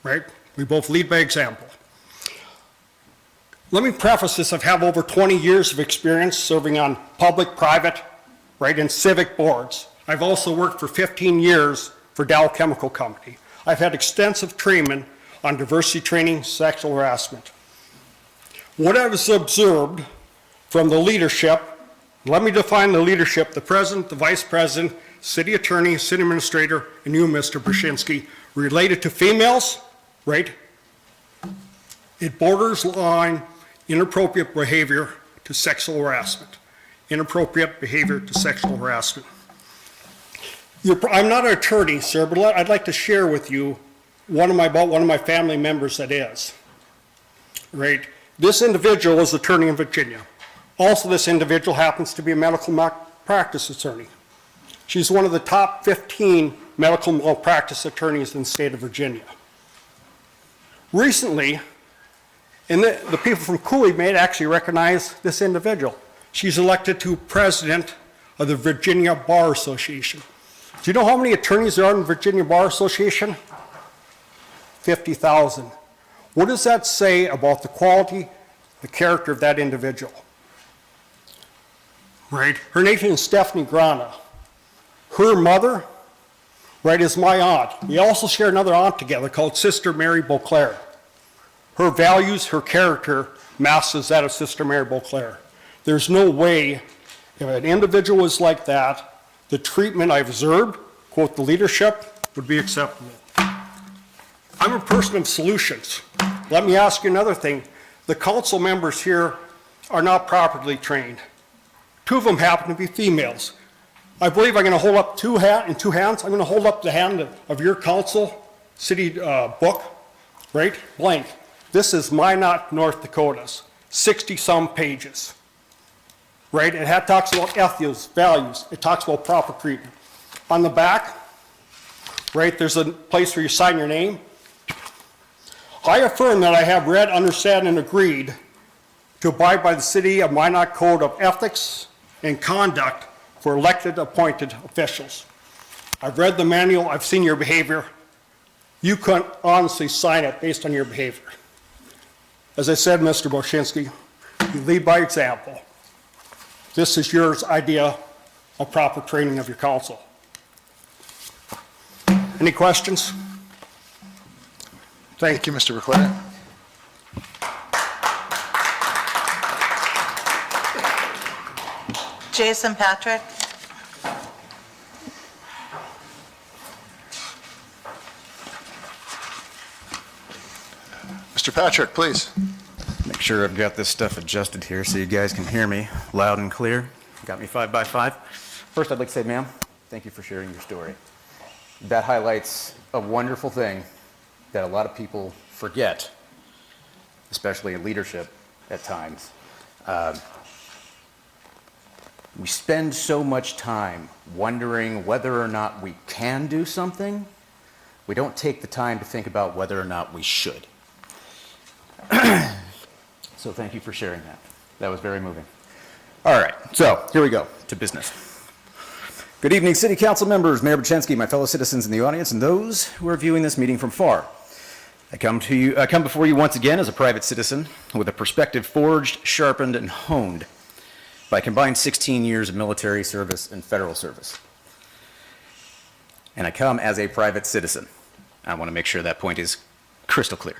right? We both lead by example. Let me preface this. I've had over 20 years of experience serving on public, private, right, and civic boards. I've also worked for 15 years for Dow Chemical Company. I've had extensive training on diversity training, sexual harassment. What I've observed from the leadership, let me define the leadership, the president, the vice president, city attorney, city administrator, and you, Mr. Brzezinski, related to females, right? It borders line inappropriate behavior to sexual harassment. Inappropriate behavior to sexual harassment. I'm not an attorney, sir, but I'd like to share with you one of my family members that is. Right? This individual is an attorney in Virginia. Also, this individual happens to be a medical malpractice attorney. She's one of the top 15 medical malpractice attorneys in the state of Virginia. Recently, and the people from Cooley may actually recognize this individual. She's elected to president of the Virginia Bar Association. Do you know how many attorneys there are in the Virginia Bar Association? 50,000. What does that say about the quality, the character of that individual? Right? Her name is Stephanie Grana. Her mother, right, is my aunt. We also share another aunt together called Sister Mary Beauclair. Her values, her character matches that of Sister Mary Beauclair. There's no way, if an individual is like that, the treatment I've observed, quote, the leadership, would be acceptable. I'm a person of solutions. Let me ask you another thing. The council members here are not properly trained. Two of them happen to be females. I believe I'm going to hold up two hands. I'm going to hold up the hand of your council city book, right? Blank. This is Minot, North Dakota's, 60-some pages, right? It talks about ethics, values. It talks about proper treatment. On the back, right, there's a place where you sign your name. I affirm that I have read, understand, and agreed to abide by the City of Minot Code of Ethics and Conduct for elected appointed officials. I've read the manual, I've seen your behavior. You couldn't honestly sign it based on your behavior. As I said, Mr. Boshinsky, you lead by example. This is your idea of proper training of your council. Any questions? Thank you, Mr. Leclerc. Jason Patrick. Mr. Patrick, please. Make sure I've got this stuff adjusted here so you guys can hear me loud and clear. Got me 5x5. First, I'd like to say, ma'am, thank you for sharing your story. That highlights a wonderful thing that a lot of people forget, especially in leadership at times. We spend so much time wondering whether or not we can do something, we don't take the time to think about whether or not we should. So thank you for sharing that. That was very moving. All right, so here we go to business. Good evening, City Council members, Mayor Bachensky, my fellow citizens in the audience, and those who are viewing this meeting from far. I come before you once again as a private citizen with a perspective forged, sharpened, and honed by combined 16 years of military service and federal service. And I come as a private citizen. I want to make sure that point is crystal clear.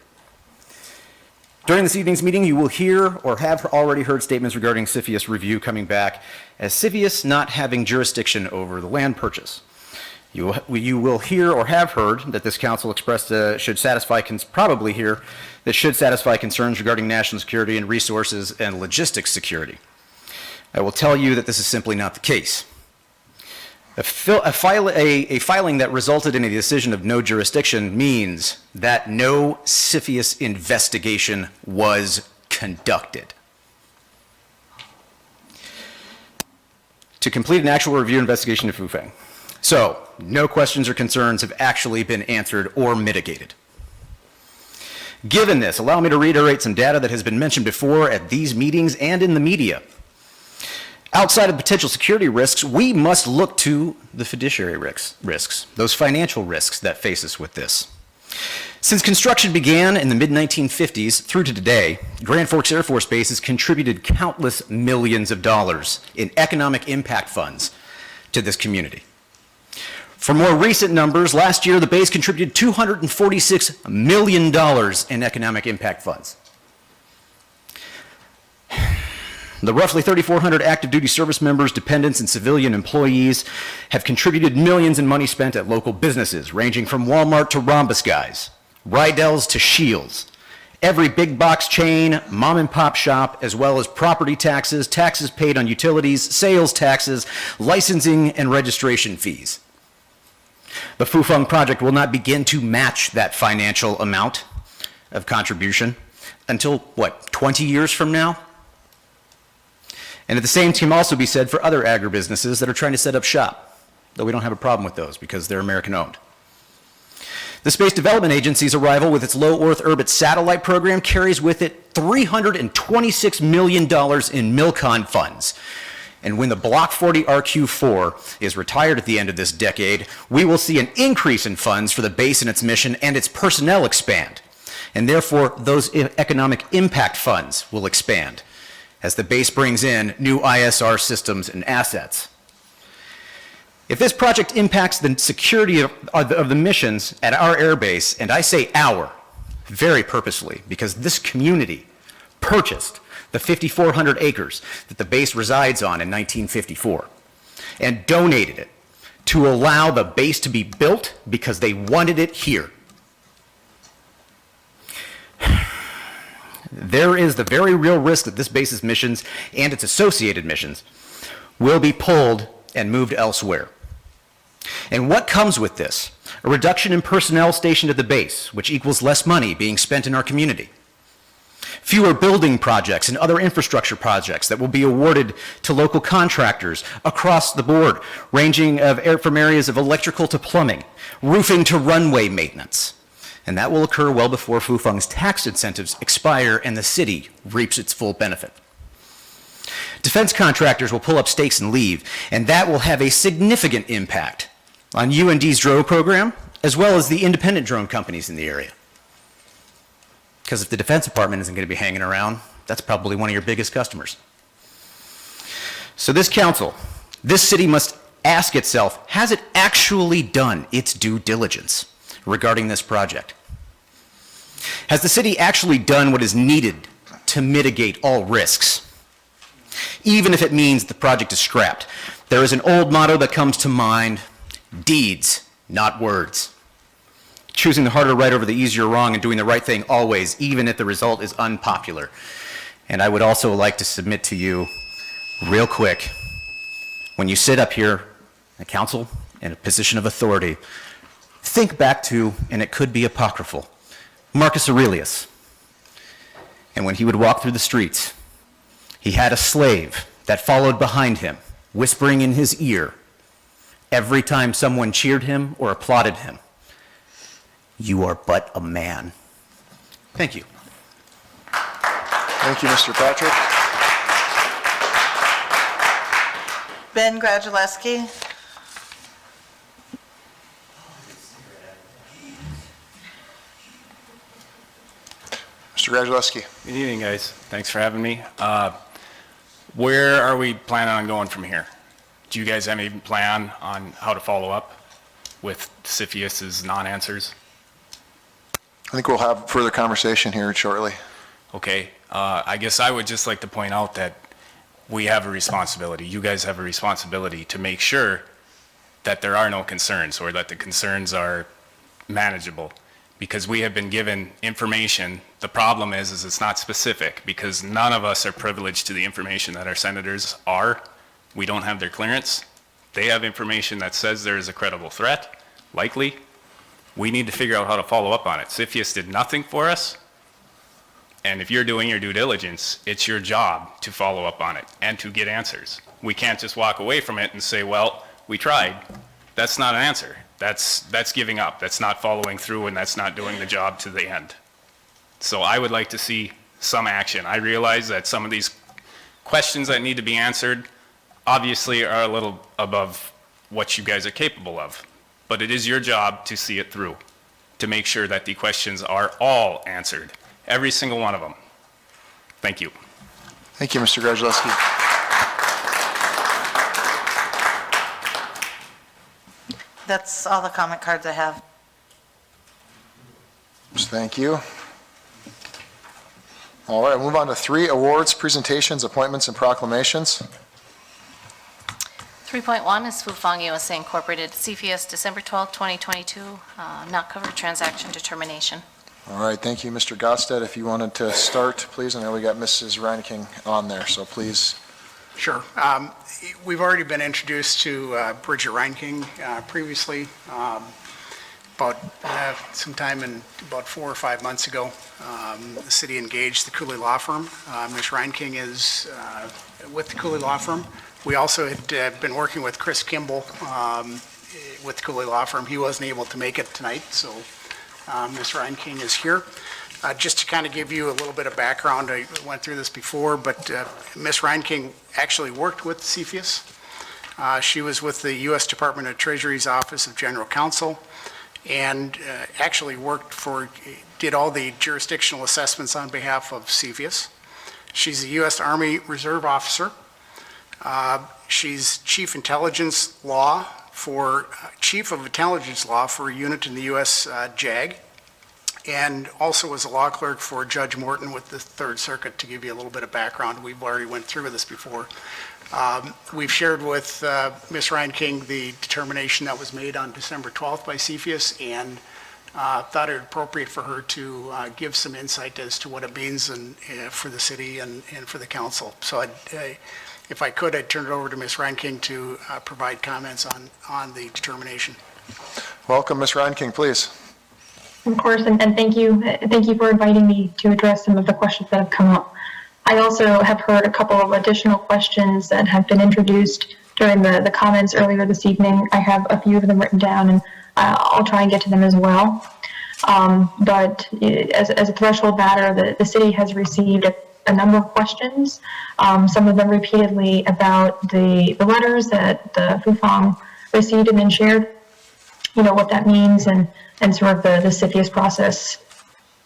During this evening's meeting, you will hear or have already heard statements regarding CFIUS review coming back as CFIUS not having jurisdiction over the land purchase. You will hear or have heard that this council expressed should satisfy concerns regarding national security and resources and logistics security. I will tell you that this is simply not the case. A filing that resulted in a decision of no jurisdiction means that no CFIUS investigation was conducted. To complete an actual review investigation of Fufeng. So, no questions or concerns have actually been answered or mitigated. Given this, allow me to reiterate some data that has been mentioned before at these meetings and in the media. Outside of potential security risks, we must look to the fiduciary risks, those financial risks that face us with this. Since construction began in the mid-1950s through to today, Grand Forks Air Force Base has contributed countless millions of dollars in economic impact funds to this community. For more recent numbers, last year the base contributed $246 million in economic impact funds. The roughly 3,400 active duty service members, dependents, and civilian employees have contributed millions in money spent at local businesses, ranging from Walmart to Rhombus Guys, Rydell's to Shields, every big box chain, mom and pop shop, as well as property taxes, taxes paid on utilities, sales taxes, licensing, and registration fees. The Fufeng project will not begin to match that financial amount of contribution until, 20 years from now? And at the same time also be said for other agribusinesses that are trying to set up shop, though we don't have a problem with those because they're American owned. The Space Development Agency's arrival with its low Earth orbit satellite program carries with it $326 million in MILCON funds. And when the Block 40 RQ-4 is retired at the end of this decade, we will see an increase in funds for the base and its mission and its personnel expand. And therefore, those economic impact funds will expand as the base brings in new ISR systems and assets. If this project impacts the security of the missions at our air base, and I say our, very purposely, because this community purchased the 5,400 acres that the base resides on in 1954 and donated it to allow the base to be built because they wanted it here. There is the very real risk that this base's missions and its associated missions will be pulled and moved elsewhere. And what comes with this? A reduction in personnel stationed at the base, which equals less money being spent in our community. Fewer building projects and other infrastructure projects that will be awarded to local contractors across the board, ranging from areas of electrical to plumbing, roofing to runway maintenance. And that will occur well before Fufeng's tax incentives expire and the city reaps its full benefit. Defense contractors will pull up stakes and leave, and that will have a significant impact on UND's drone program, as well as the independent drone companies in the area. Because if the Defense Department isn't going to be hanging around, that's probably one of your biggest customers. So this council, this city must ask itself, has it actually done its due diligence regarding this project? Has the city actually done what is needed to mitigate all risks? Even if it means the project is scrapped. There is an old motto that comes to mind: deeds, not words. Choosing the harder right over the easier wrong and doing the right thing always, even if the result is unpopular. And I would also like to submit to you, real quick, when you sit up here, a council in a position of authority, think back to, and it could be apocryphal, Marcus Aurelius. And when he would walk through the streets, he had a slave that followed behind him, whispering in his ear, every time someone cheered him or applauded him, "You are but a man." Thank you. Thank you, Mr. Patrick. Ben Gradulewski. Mr. Gradulewski. Good evening, guys. Thanks for having me. Where are we planning on going from here? Do you guys have any plan on how to follow up with CFIUS's non-answers? I think we'll have further conversation here shortly. Okay. I guess I would just like to point out that we have a responsibility. You guys have a responsibility to make sure that there are no concerns, or that the concerns are manageable, because we have been given information. The problem is it's not specific, because none of us are privileged to the information that our senators are. We don't have their clearance. They have information that says there is a credible threat, likely. We need to figure out how to follow up on it. CFIUS did nothing for us, and if you're doing your due diligence, it's your job to follow up on it and to get answers. We can't just walk away from it and say, well, we tried. That's not an answer. That's giving up. That's not following through, and that's not doing the job to the end. So I would like to see some action. I realize that some of these questions that need to be answered obviously are a little above what you guys are capable of, but it is your job to see it through, to make sure that the questions are all answered, every single one of them. Thank you. Thank you, Mr. Gradulewski. That's all the comment cards I have. Thank you. All right, we'll move on to 3 awards, presentations, appointments, and proclamations. 3.1 is Fufeng USA Incorporated, CFIUS, December 12, 2022, not covered transaction determination. All right, thank you, Mr. Gotstedt. If you wanted to start, please. I know we got Mrs. Reinking on there, so please. Sure. We've already been introduced to Bridget Reinking previously, about sometime in about 4 or 5 months ago. The city engaged the Cooley Law Firm. Ms. Reinking is with the Cooley Law Firm. We also had been working with Chris Kimball with the Cooley Law Firm. He wasn't able to make it tonight, so Ms. Reinking is here. Just to kind of give you a little bit of background, I went through this before, but Ms. Reinking actually worked with CFIUS. She was with the U.S. Department of Treasury's Office of General Counsel, and actually did all the jurisdictional assessments on behalf of CFIUS. She's a U.S. Army Reserve officer. She's Chief of Intelligence Law for a unit in the U.S. JAG, and also was a law clerk for Judge Morton with the Third Circuit, to give you a little bit of background. We've already went through this before. We've shared with Ms. Reinking the determination that was made on December 12th by CFIUS, and thought it appropriate for her to give some insight as to what it means for the city and for the council. So if I could, I'd turn it over to Ms. Reinking to provide comments on the determination. Welcome, Ms. Reinking, please. Of course, and thank you for inviting me to address some of the questions that have come up. I also have heard a couple of additional questions that have been introduced during the comments earlier this evening. I have a few of them written down, and I'll try and get to them as well. But as a threshold matter, the city has received a number of questions, some of them repeatedly, about the letters that the Fufeng received and then shared what that means and sort of the CFIUS process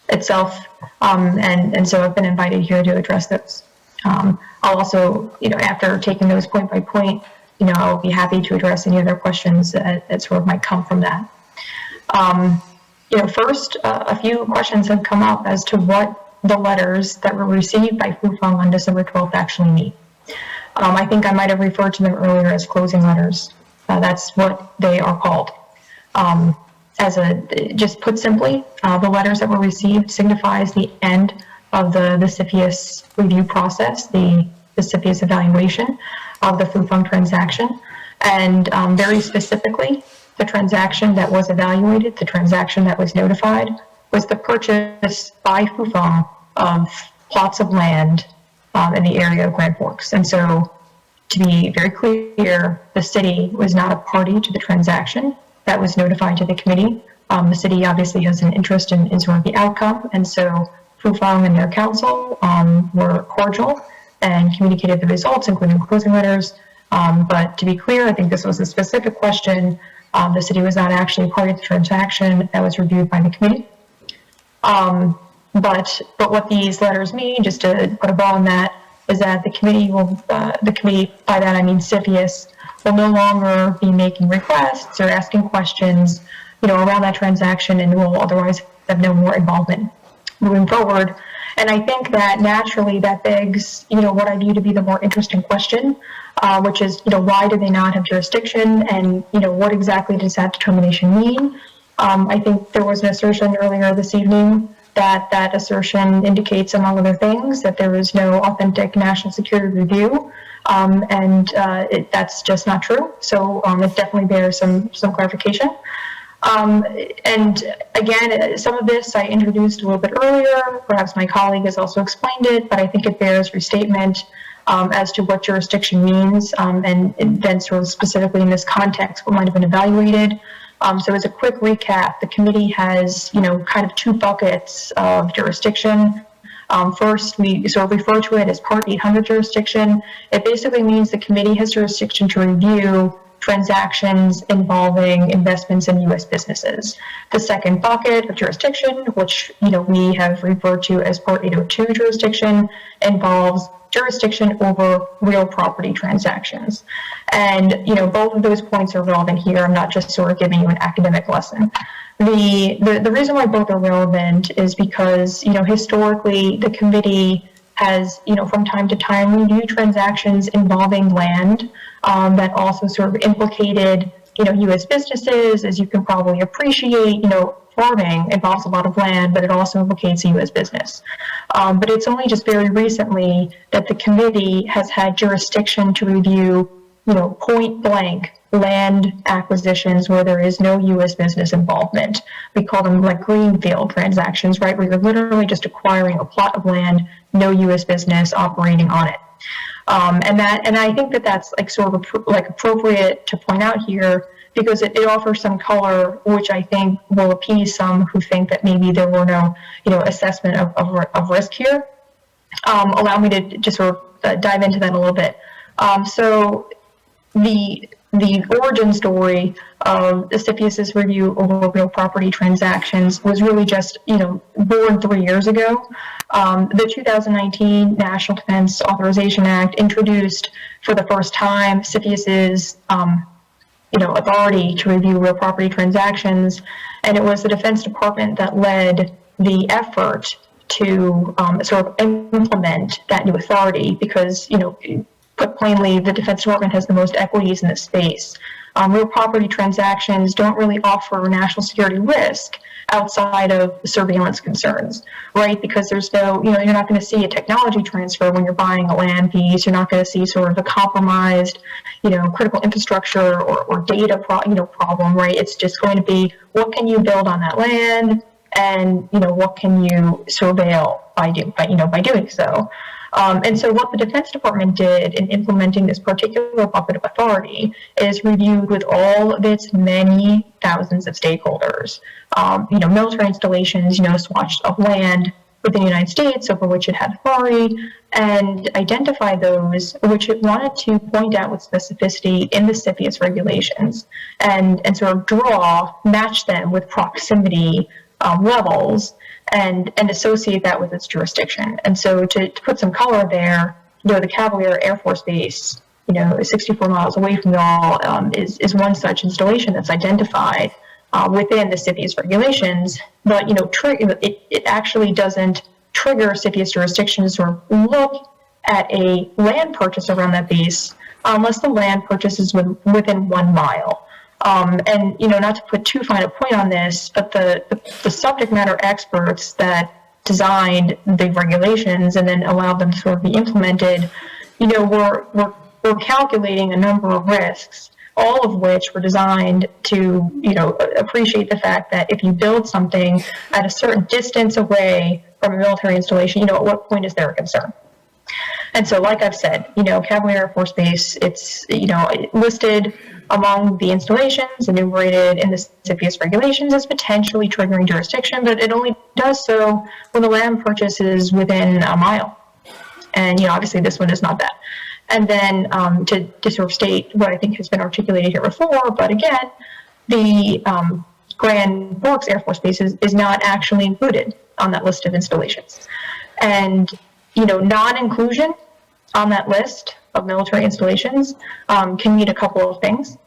itself. And so I've been invited here to address those. I'll also, after taking those point by point, I'll be happy to address any other questions that sort of might come from that. First, a few questions have come up as to what the letters that were received by Fufeng on December 12th actually mean. I think I might have referred to them earlier as closing letters. That's what they are called. Just put simply, the letters that were received signifies the end of the CFIUS review process, the CFIUS evaluation of the Fufeng transaction. And very specifically, the transaction that was evaluated, the transaction that was notified, was the purchase by Fufeng of plots of land in the area of Grand Forks. And so, to be very clear, the city was not a party to the transaction that was notified to the committee. The city obviously has an interest in sort of the outcome, and so Fufeng and their council were cordial and communicated the results, including closing letters. But to be clear, I think this was a specific question. The city was not actually a party to the transaction that was reviewed by the committee. But what these letters mean, just to put a bow on that, is that the committee will, by that I mean CFIUS, will no longer be making requests or asking questions, around that transaction, and will otherwise have no more involvement moving forward. And I think that naturally that begs, what I view to be the more interesting question, which is, why do they not have jurisdiction, and, what exactly does that determination mean? I think there was an assertion earlier this evening that assertion indicates, among other things, that there is no authentic national security review, and that's just not true. So it definitely bears some clarification. And again, some of this I introduced a little bit earlier. Perhaps my colleague has also explained it, but I think it bears restatement as to what jurisdiction means, and then sort of specifically in this context, what might have been evaluated. So as a quick recap, the committee has, kind of two buckets of jurisdiction. First, we sort of refer to it as Part 800 jurisdiction. It basically means the committee has jurisdiction to review transactions involving investments in U.S. businesses. The second bucket of jurisdiction, which we have referred to as Part 802 jurisdiction, involves jurisdiction over real property transactions. And both of those points are relevant here. I'm not just sort of giving you an academic lesson. The reason why both are relevant is because historically the committee has from time to time reviewed transactions involving land that also sort of implicated U.S. businesses. As you can probably appreciate, farming involves a lot of land, but it also implicates a U.S. business. But it's only just very recently that the committee has had jurisdiction to review, point blank land acquisitions where there is no U.S. business involvement. We call them like greenfield transactions, right? Where you're literally just acquiring a plot of land, no U.S. business operating on it. And I think that's like sort of appropriate to point out here, because it offers some color, which I think will appease some who think that maybe there were no, assessment of risk here. Allow me to just sort of dive into that a little bit. So the origin story of the CFIUS's review over real property transactions was really just, born 3 years ago. The 2019 National Defense Authorization Act introduced for the first time CFIUS's authority to review real property transactions, and it was the Defense Department that led the effort to sort of implement that new authority, because, put plainly, the Defense Department has the most equities in this space. Real property transactions don't really offer national security risk outside of surveillance concerns, right? Because there's no, you're not going to see a technology transfer when you're buying a land piece. You're not going to see sort of a compromised, critical infrastructure or data problem, right? It's just going to be, what can you build on that land, and what can you surveil by doing so. And so what the Defense Department did in implementing this particular bucket of authority is reviewed with all of its many thousands of stakeholders, military installations, swatches of land, within the United States over which it had authority, and identify those which it wanted to point out with specificity in the CFIUS regulations, and sort of match them with proximity levels, and associate that with its jurisdiction. And so to put some color there, the Cavalier Air Force Base, 64 miles away from y'all, is one such installation that's identified within the CFIUS regulations, but it actually doesn't trigger CFIUS jurisdictions or look at a land purchase around that base unless the land purchase is within 1 mile. And not to put too fine a point on this, but the subject matter experts that designed the regulations and then allowed them to sort of be implemented, were calculating a number of risks, all of which were designed to, appreciate the fact that if you build something at a certain distance away from a military installation, at what point is there a concern? And so, like I've said, Cavalier Air Force Base, it's, listed among the installations enumerated in the CFIUS regulations as potentially triggering jurisdiction, but it only does so when the land purchase is within a mile. And, obviously this one is not that. And then to sort of state what I think has been articulated here before, but again, the Grand Forks Air Force Base is not actually included on that list of installations. And, non-inclusion on that list of military installations can mean a couple of things.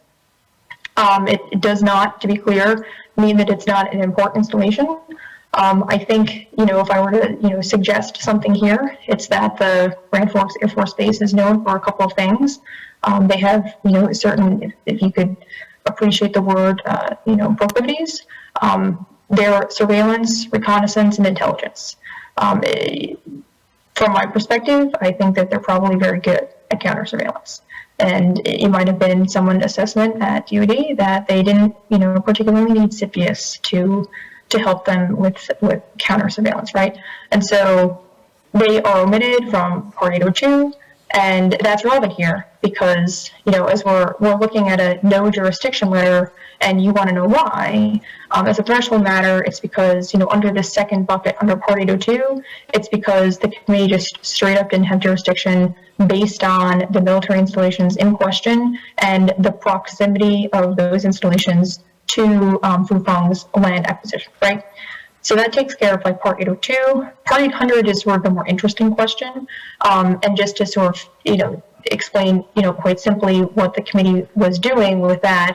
It does not, to be clear, mean that it's not an important installation. I think, if I were to, suggest something here, it's that the Grand Forks Air Force Base is known for a couple of things. They have, certain, if you could appreciate the word, proclivities, their surveillance, reconnaissance, and intelligence. From my perspective, I think that they're probably very good at counter surveillance. And it might have been someone's assessment at DoD that they didn't, particularly need CFIUS to help them with counter surveillance, right? And so they are omitted from Part 802, and that's relevant here because, as we're looking at a no jurisdiction letter and you want to know why, as a threshold matter, it's because, under the second bucket under Part 802, it's because the committee just straight up didn't have jurisdiction based on the military installations in question and the proximity of those installations to Fufeng's land acquisition, right? So that takes care of Part 802. Part 800 is sort of the more interesting question, and just to sort of, explain, quite simply what the committee was doing with that,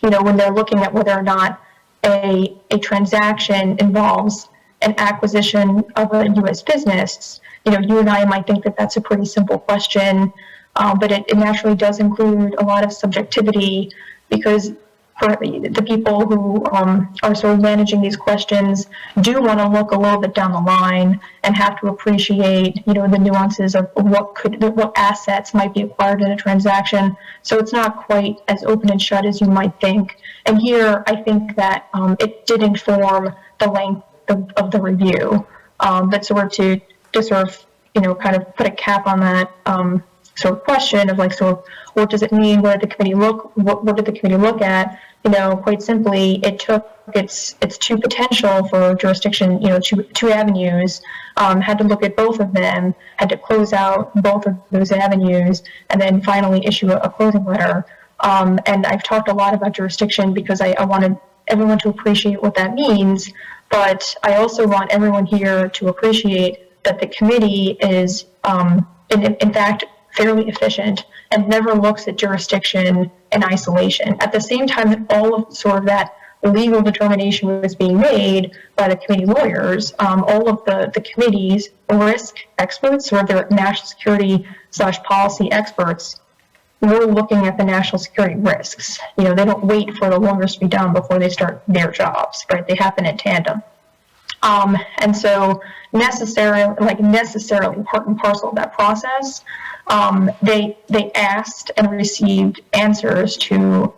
when they're looking at whether or not a transaction involves an acquisition of a U.S. business, you and I might think that that's a pretty simple question, but it naturally does include a lot of subjectivity because for the people who are sort of managing these questions do want to look a little bit down the line and have to appreciate, the nuances of what assets might be acquired in a transaction. So it's not quite as open and shut as you might think. And here, I think that it did inform the length of the review, but sort of to sort of, kind of put a cap on that sort of question of what does it mean? What did the committee look at? Quite simply, it took its two potential for jurisdiction, two avenues, had to look at both of them, had to close out both of those avenues, and then finally issue a closing letter. And I've talked a lot about jurisdiction because I wanted everyone to appreciate what that means, but I also want everyone here to appreciate that the committee is, in fact, fairly efficient and never looks at jurisdiction in isolation. At the same time that all of sort of that legal determination was being made by the committee lawyers, all of the committee's risk experts or their national security / policy experts were looking at the national security risks. They don't wait for the lawyers to be done before they start their jobs, right? They happen in tandem. And so necessarily part and parcel of that process, they asked and received answers to,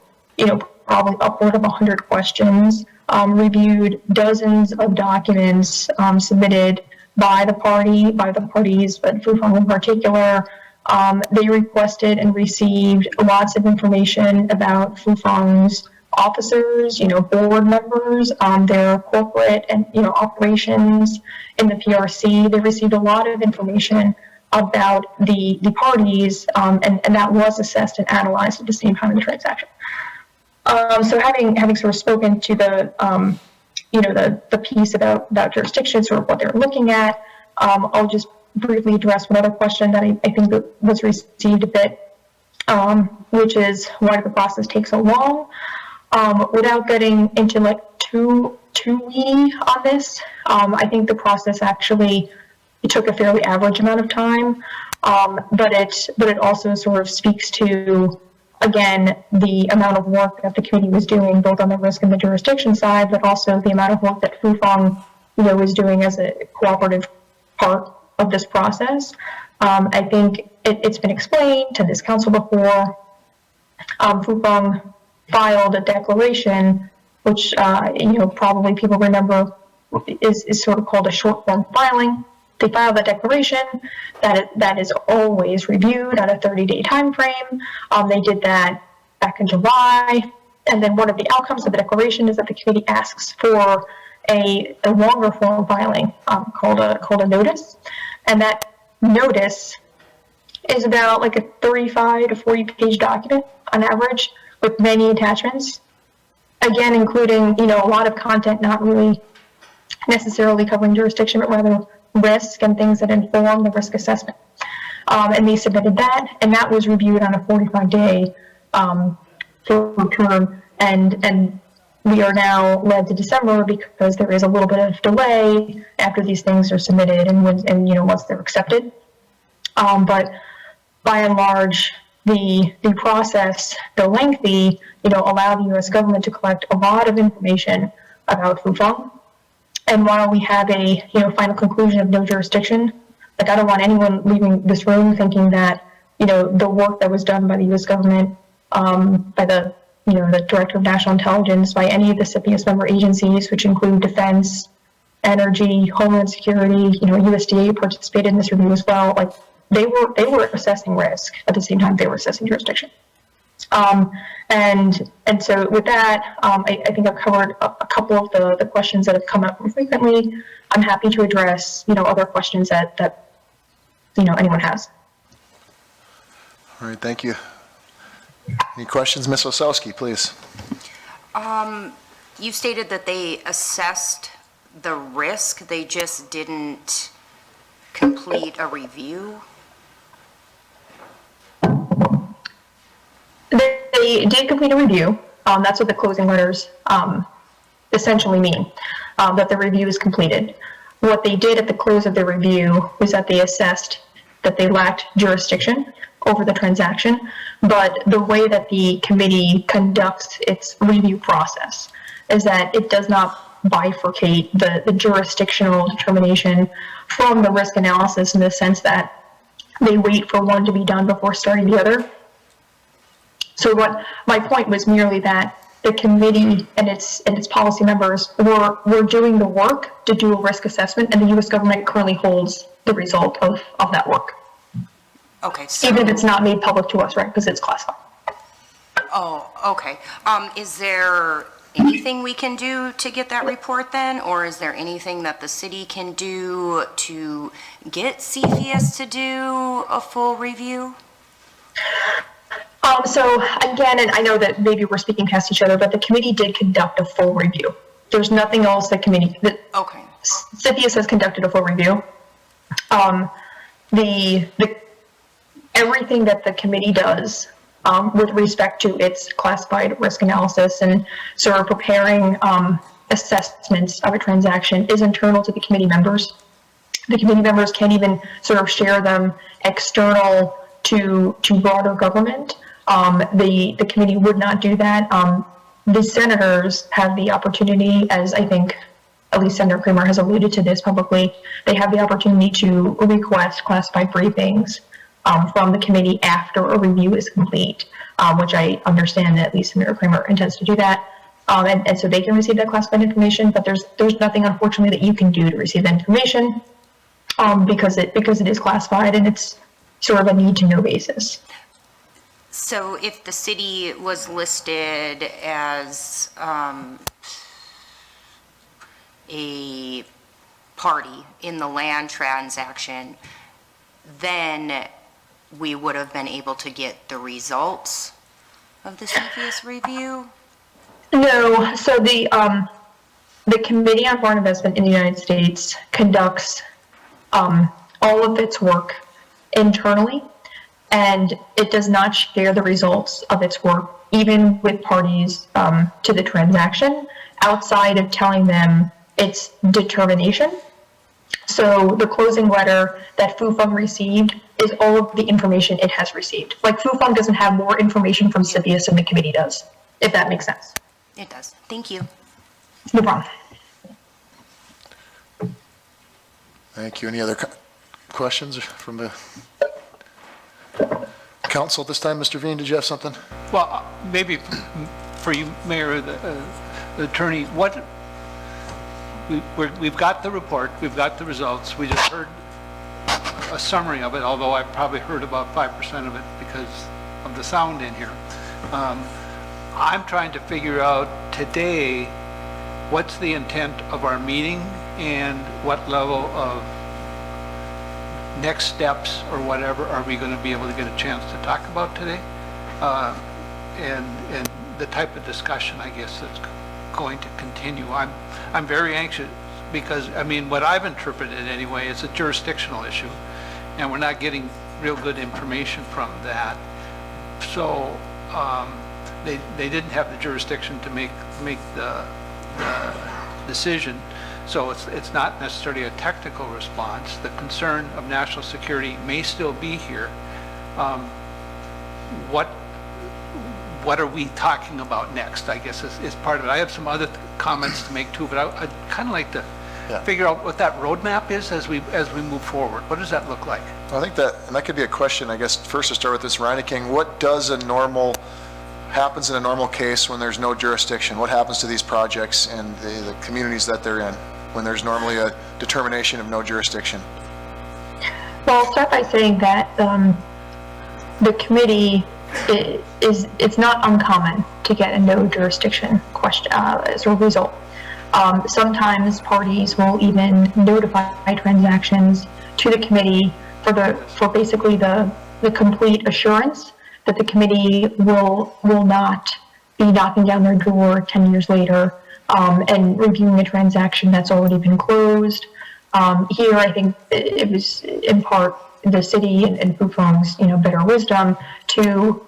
probably upward of 100 questions, reviewed dozens of documents submitted by the parties, but Fufeng in particular. They requested and received lots of information about Fufeng's officers, board members, their corporate and, operations in the PRC. They received a lot of information about the parties, and that was assessed and analyzed at the same time in the transaction. So having sort of spoken to the, the piece about jurisdiction, sort of what they're looking at, I'll just briefly address one other question that I think that was received a bit, which is why did the process take so long? Without getting into like too weedy on this, I think the process actually it took a fairly average amount of time, but it also sort of speaks to, again, the amount of work that the committee was doing, both on the risk and the jurisdiction side, but also the amount of work that Fufeng, was doing as a cooperative part of this process. I think it's been explained to this council before. Fufeng filed a declaration, which probably people remember is sort of called a short form filing. They filed a declaration that is always reviewed at a 30-day time frame. They did that back in July, and then one of the outcomes of the declaration is that the committee asks for a longer form filing called a notice, and that notice is about like a 35 to 40 page document on average with many attachments, again including a lot of content not really necessarily covering jurisdiction but rather risk and things that inform the risk assessment. And they submitted that, and that was reviewed on a 45-day term, and we are now led to December because there is a little bit of delay after these things are submitted and once they're accepted. But by and large, the process, though lengthy, allowed the U.S. government to collect a lot of information about Fufeng. And while we have a final conclusion of no jurisdiction, like I don't want anyone leaving this room thinking that the work that was done by the U.S. government, by the the Director of National Intelligence, by any of the CFIUS member agencies, which include Defense, Energy, Homeland Security, USDA participated in this review as well. Like they were assessing risk at the same time they were assessing jurisdiction. And so with that, I think I've covered a couple of the questions that have come up more frequently. I'm happy to address, other questions that anyone has. All right, thank you. Any questions? Ms. Osowski, please. You stated that they assessed the risk, they just didn't complete a review? They did complete a review. That's what the closing letters essentially mean, that the review is completed. What they did at the close of the review was that they assessed that they lacked jurisdiction over the transaction, but the way that the committee conducts its review process is that it does not bifurcate the jurisdictional determination from the risk analysis in the sense that they wait for one to be done before starting the other. So what my point was merely that the committee and its policy members were doing the work to do a risk assessment, and the U.S. government currently holds the result of that work. Okay. So, even if it's not made public to us, right, because it's classified. Oh, okay. Is there anything we can do to get that report then, or is there anything that the city can do to get CFIUS to do a full review? So again, and I know that maybe we're speaking past each other, but the committee did conduct a full review. There's nothing else the committee, okay. CFIUS has conducted a full review. Everything that the committee does with respect to its classified risk analysis and sort of preparing assessments of a transaction is internal to the committee members. The committee members can't even sort of share them external to broader government. The committee would not do that. The senators have the opportunity, as I think at least Senator Kramer has alluded to this publicly, they have the opportunity to request classified briefings from the committee after a review is complete, which I understand that at least Senator Kramer intends to do that. And so they can receive that classified information, but there's nothing, unfortunately, that you can do to receive that information because it is classified and it's sort of a need-to-know basis. So if the city was listed as a party in the land transaction, then we would have been able to get the results of the CFIUS review? No, so the Committee on Foreign Investment in the United States conducts all of its work internally, and it does not share the results of its work, even with parties to the transaction, outside of telling them its determination. So the closing letter that Fufeng received is all of the information it has received. Like, Fufeng doesn't have more information from CFIUS than the committee does, if that makes sense. It does. Thank you. No problem. Thank you. Any other questions from the council at this time? Mr. Veen, did you have something? Well, maybe for you, Mayor, the attorney, we've got the report, we've got the results. We just heard a summary of it, although I probably heard about 5% of it because of the sound in here. I'm trying to figure out today what's the intent of our meeting and what level of next steps or whatever are we going to be able to get a chance to talk about today, and the type of discussion, I guess, that's going to continue. I'm very anxious because, I mean, what I've interpreted anyway is a jurisdictional issue, and we're not getting real good information from that. So they didn't have the jurisdiction to make the decision. So it's not necessarily a technical response. The concern of national security may still be here. What are we talking about next, I guess, is part of it. I have some other comments to make too, but I'd kind of like to figure out what that roadmap is as we move forward. What does that look like? I think that could be a question, I guess, first to start with this, Reineking. What happens in a normal case when there's no jurisdiction? What happens to these projects and the communities that they're in when there's normally a determination of no jurisdiction? Well, I'll start by saying that the committee it's not uncommon to get a no jurisdiction question as a result. Sometimes parties will even notify transactions to the committee for basically the complete assurance that the committee will not be knocking down their door 10 years later and reviewing a transaction that's already been closed. Here, I think it was in part the city and Fufeng's, better wisdom to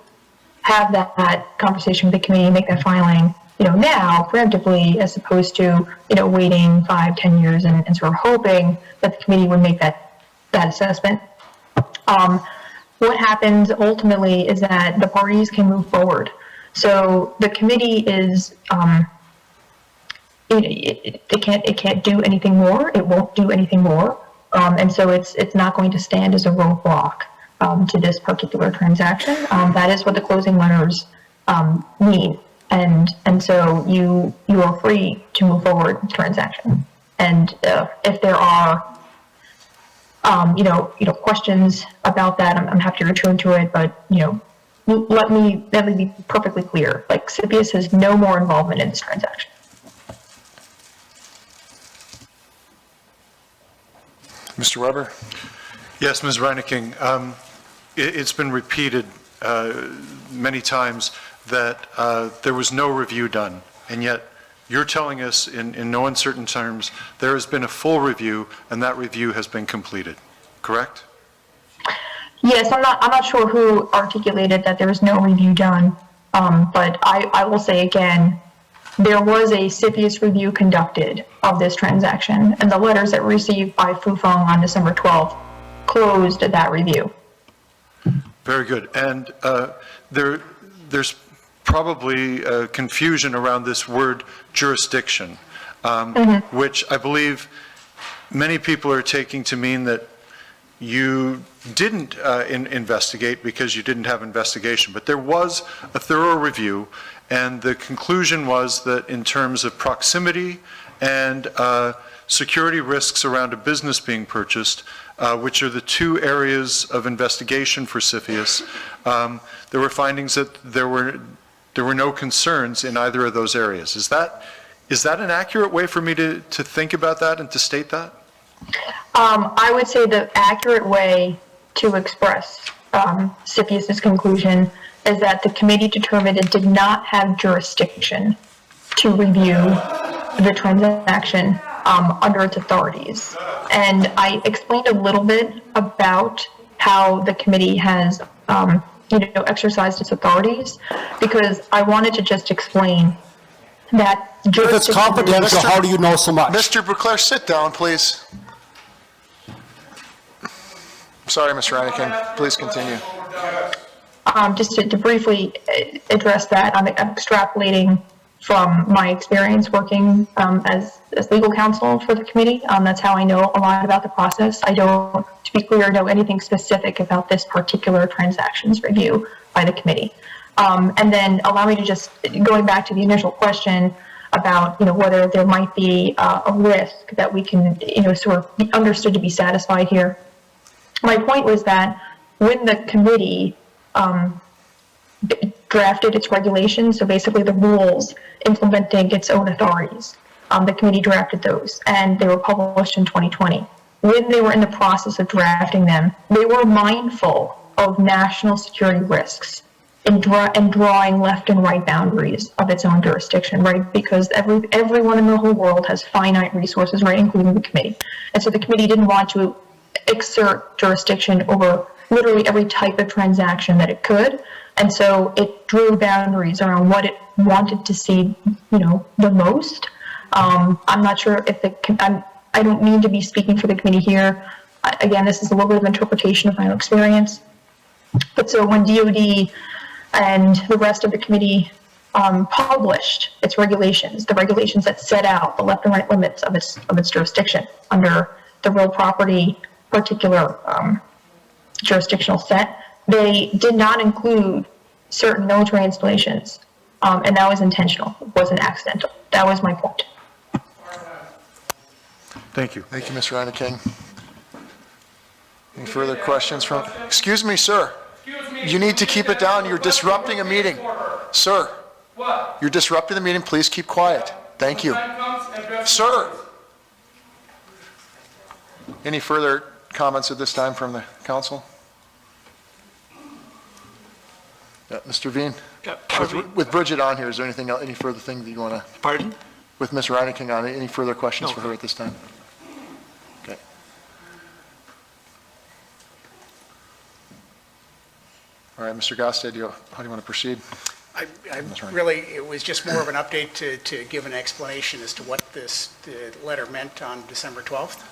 have that conversation with the committee, make that filing, now preemptively, as opposed to, waiting 5-10 years and sort of hoping that the committee would make that assessment. What happens ultimately is that the parties can move forward. So the committee is, it can't do anything more. It won't do anything more. And so it's not going to stand as a roadblock to this particular transaction. That is what the closing letters mean. And so you are free to move forward with the transaction. And if there are questions about that, I'm happy to return to it, but, let me be perfectly clear. Like, CFIUS has no more involvement in this transaction. Mr. Weber? Yes, Ms. Reineking, it's been repeated many times that there was no review done, and yet you're telling us in no uncertain terms there has been a full review and that review has been completed, correct? Yes, I'm not sure who articulated that there was no review done, but I will say again, there was a CFIUS review conducted of this transaction, and the letters that were received by Fufeng on December 12th closed that review. Very good. And there's probably confusion around this word jurisdiction, which I believe many people are taking to mean that you didn't investigate because you didn't have investigation. But there was a thorough review, and the conclusion was that in terms of proximity and security risks around a business being purchased, which are the two areas of investigation for CFIUS. There were findings that there were no concerns in either of those areas. Is that an accurate way for me to think about that and to state that? I would say the accurate way to express CFIUS's conclusion is that the committee determined it did not have jurisdiction to review the transaction under its authorities. And I explained a little bit about how the committee has exercised its authorities, because I wanted to just explain that If it's confidential, how do you know so much? Mr. Bouclair, sit down, please. Sorry, Mr. Reineken, please continue. Just to briefly address that, I'm extrapolating from my experience working as legal counsel for the committee. That's how I know a lot about the process. I don't, to be clear, know anything specific about this particular transactions review by the committee. And then allow me to just, going back to the initial question about, whether there might be a risk that we can, sort of be understood to be satisfied here. My point was that when the committee drafted its regulations, so basically the rules implementing its own authorities, the committee drafted those, and they were published in 2020. When they were in the process of drafting them, they were mindful of national security risks and drawing left and right boundaries of its own jurisdiction, right? Because everyone in the whole world has finite resources, right, including the committee. And so the committee didn't want to exert jurisdiction over literally every type of transaction that it could. And so it drew boundaries around what it wanted to see, the most. I'm not sure if I don't mean to be speaking for the committee here. Again, this is a little bit of interpretation of my own experience. But so when DOD and the rest of the committee published its regulations, the regulations that set out the left and right limits of its jurisdiction under the real property particular jurisdictional set, they did not include certain military installations, and that was intentional. It wasn't accidental. That was my point. Thank you. Thank you, Mr. Reineken. Any further questions from, excuse me, sir. You need to keep it down. You're disrupting a meeting. Sir, you're disrupting the meeting. Please keep quiet. Thank you. Sir. Any further comments at this time from the council? Yeah, Mr. Veen? With Bridget on here, is there anything else, any further thing that you want to? Pardon? With Ms. Reineken on, any further questions for her at this time? Okay. All right, Mr. Gosted, how do you want to proceed? It was just more of an update to give an explanation as to what the letter meant on December 12th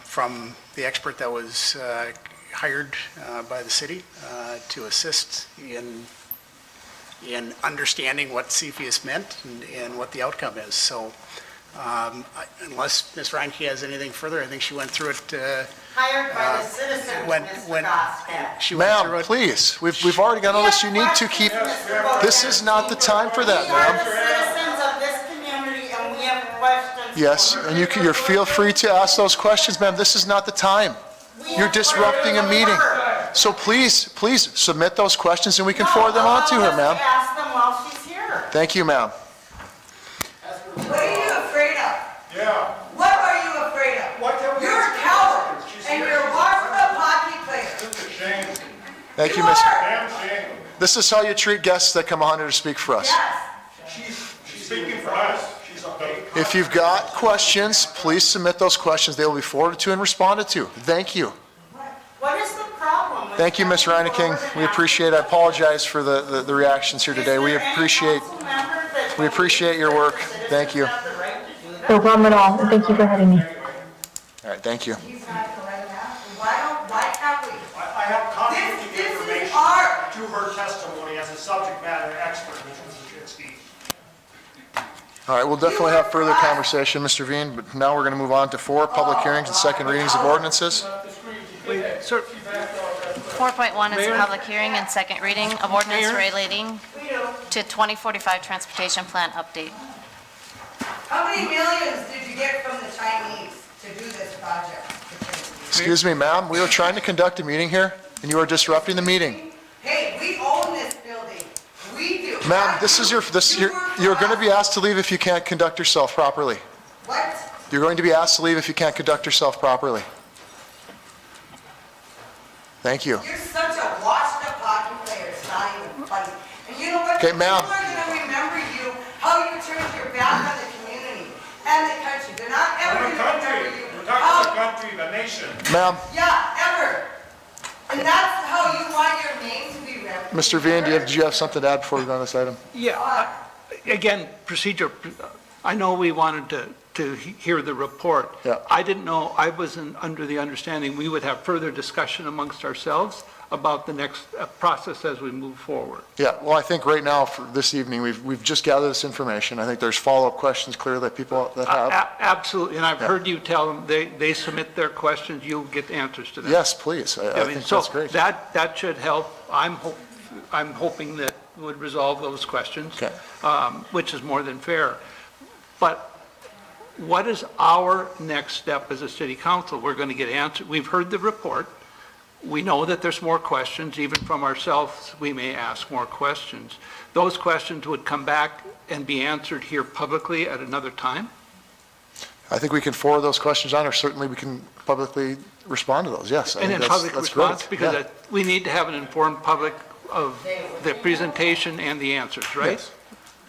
from the expert that was hired by the city to assist in understanding what CFIUS meant and what the outcome is. So unless Ms. Reinke has anything further, I think she went through it. Hired by the citizens, Mr. Gosted. Ma'am, please, we've already got all this. You need to keep, this is not the time for that, We are the ma'am. citizens of this community, and we have questions. Yes, and you feel free to ask those questions, ma'am. This is not the time. You're disrupting a meeting. So please submit those questions and we can forward them on to her, ma'am. Ask them while she's here. Thank you, ma'am. What are you afraid of? Yeah. What are you afraid of? You're a coward, and you're a washed-up hockey player. It's a shame. Thank you, You Miss. are. Damn shame. This is how you treat guests that come on here to speak for us. Yes. She's speaking for us. She's a paid. If you've got questions, please submit those questions. They will be forwarded to and responded to. Thank you. What is the problem with Thank you, Ms. Reineken. We appreciate it. I apologize for the reactions here today. We appreciate your work. Thank you. No problem at all. And thank you for having me. All right, thank you. Why can't we? I have conflicting This is information art. to her testimony as a subject matter expert, Mr. Zaczynski. All right, we'll definitely have further conversation, Mr. Veen, but now we're going to move on to 4 public hearings and second readings of ordinances. Sir, 4.1 is a public hearing and second reading of ordinance relating to 2045 transportation plan update. How many millions did you get from the Chinese to do this project? Excuse me, ma'am, we were trying to conduct a meeting here, and you are disrupting the meeting. Hey, we own this building. We do. Ma'am, you're going to be asked to leave if you can't conduct yourself properly. What? You're going to be asked to leave if you can't conduct yourself properly. Thank you. You're such a washed-up hockey player, it's not even funny. And you know what? Okay, ma'am. People are going to remember you, how you turned your back on the community and the country. They're not ever going to remember you. We're talking about the country, the nation. Ma'am. Yeah, ever. And that's how you want your name to be remembered. Mr. Vian, did you have something to add before we go on this item? Yeah, again, procedure, I know we wanted to hear the report. Yeah. I didn't know, I wasn't under the understanding we would have further discussion amongst ourselves about the next process as we move forward. Yeah, well, I think right now, for this evening, we've just gathered this information. I think there's follow-up questions clearly that people that have. Absolutely, and I've heard you tell them, they submit their questions, you'll get answers to them. Yes, please. I think that's great. So that should help. I'm hoping that would resolve those questions, which is more than fair. But what is our next step as a city council? We're going to get answers. We've heard the report. We know that there's more questions. Even from ourselves, we may ask more questions. Those questions would come back and be answered here publicly at another time? I think we can forward those questions on, or certainly we can publicly respond to those, yes. And in public response, because we need to have an informed public of the presentation and the answers, right? Yes.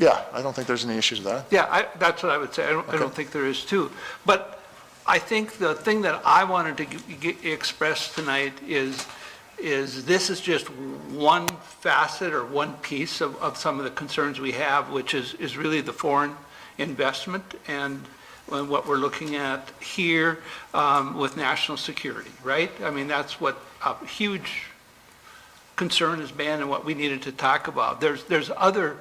Yeah, I don't think there's any issues with that. Yeah, that's what I would say. I don't think there is too. But I think the thing that I wanted to express tonight is this is just one facet or one piece of some of the concerns we have, which is really the foreign investment and what we're looking at here with national security, right? I mean, that's what a huge concern has been and what we needed to talk about. There's other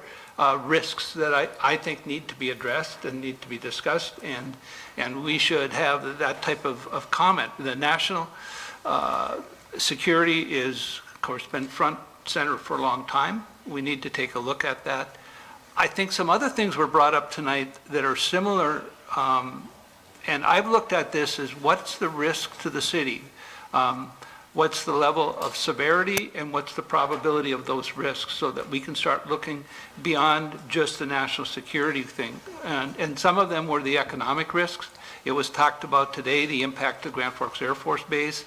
risks that I think need to be addressed and need to be discussed, and we should have that type of comment. The national security is, of course, been front center for a long time. We need to take a look at that. I think some other things were brought up tonight that are similar, and I've looked at this as what's the risk to the city? What's the level of severity and what's the probability of those risks so that we can start looking beyond just the national security thing. And some of them were the economic risks. It was talked about today, the impact of Grand Forks Air Force Base,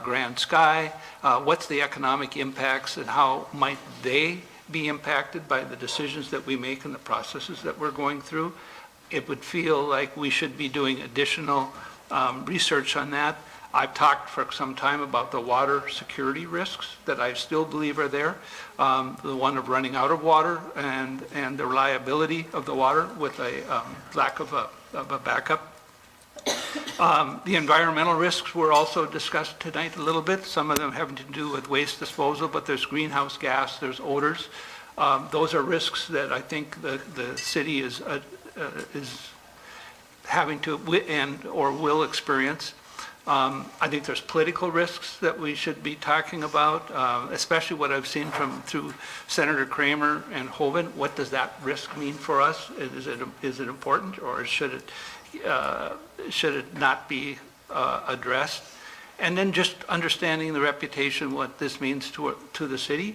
Grand Sky. What's the economic impacts and how might they be impacted by the decisions that we make and the processes that we're going through? It would feel like we should be doing additional research on that. I've talked for some time about the water security risks that I still believe are there. The one of running out of water and the reliability of the water with a lack of a backup. The environmental risks were also discussed tonight a little bit, some of them having to do with waste disposal, but there's greenhouse gas, there's odors. Those are risks that I think the city is having to or will experience. I think there's political risks that we should be talking about, especially what I've seen through Senator Kramer and Hoven. What does that risk mean for us? Is it important, or should it not be addressed? And then just understanding the reputation, what this means to the city.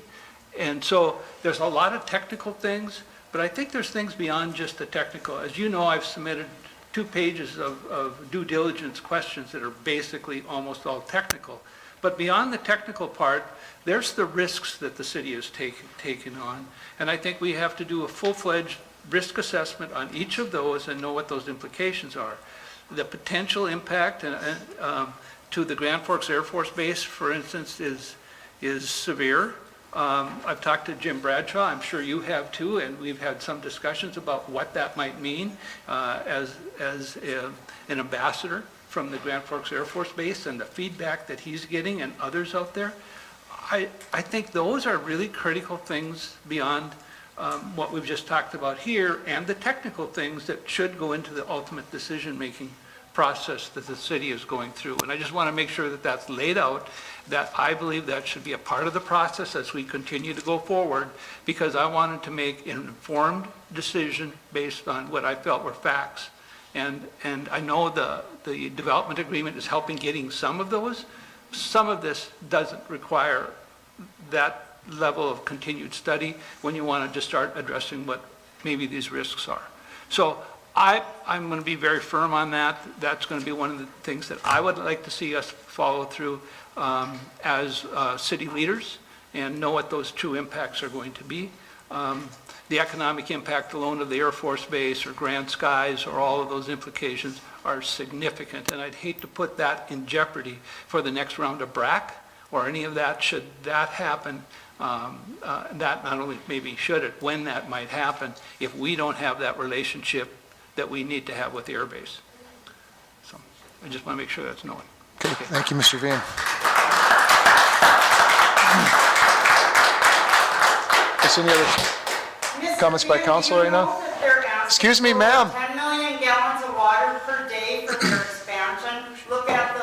And so there's a lot of technical things, but I think there's things beyond just the technical. As you know, I've submitted 2 pages of due diligence questions that are basically almost all technical. But beyond the technical part, there's the risks that the city is taking on. And I think we have to do a full-fledged risk assessment on each of those and know what those implications are. The potential impact to the Grand Forks Air Force Base, for instance, is severe. I've talked to Jim Bradshaw, I'm sure you have too, and we've had some discussions about what that might mean as an ambassador from the Grand Forks Air Force Base and the feedback that he's getting and others out there. I think those are really critical things beyond what we've just talked about here and the technical things that should go into the ultimate decision-making process that the city is going through. And I just want to make sure that that's laid out, that I believe that should be a part of the process as we continue to go forward, because I wanted to make an informed decision based on what I felt were facts. And I know the development agreement is helping getting some of those. Some of this doesn't require that level of continued study when you want to just start addressing what maybe these risks are. So I'm going to be very firm on that. That's going to be one of the things that I would like to see us follow through as city leaders and know what those true impacts are going to be. The economic impact alone of the Air Force Base or Grand Skies or all of those implications are significant, and I'd hate to put that in jeopardy for the next round of BRAC or any of that should that happen. That not only maybe should it, when that might happen, if we don't have that relationship that we need to have with the Air Base. So I just want to make sure that's known. Okay, thank you, Mr. Veen. Is any other comments by council right now? Excuse me, ma'am. 10 million gallons of water per day for their expansion. Look at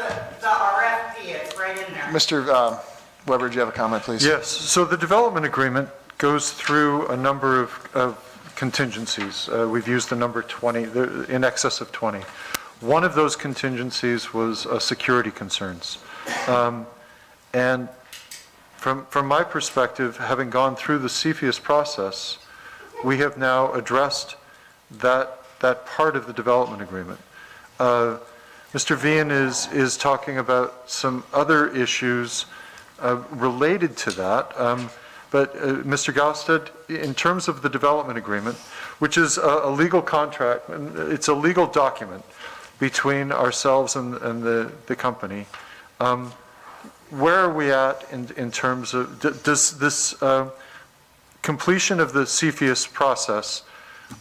the RFP, it's right in there. Mr. Weber, do you have a comment, please? Yes, so the development agreement goes through a number of contingencies. We've used the number 20, in excess of 20. One of those contingencies was security concerns. And from my perspective, having gone through the CFIUS process, we have now addressed that part of the development agreement. Mr. Veen is talking about some other issues related to that, but Mr. Gaustad, in terms of the development agreement, which is a legal contract, it's a legal document between ourselves and the company, where are we at in terms of, does this completion of the CFIUS process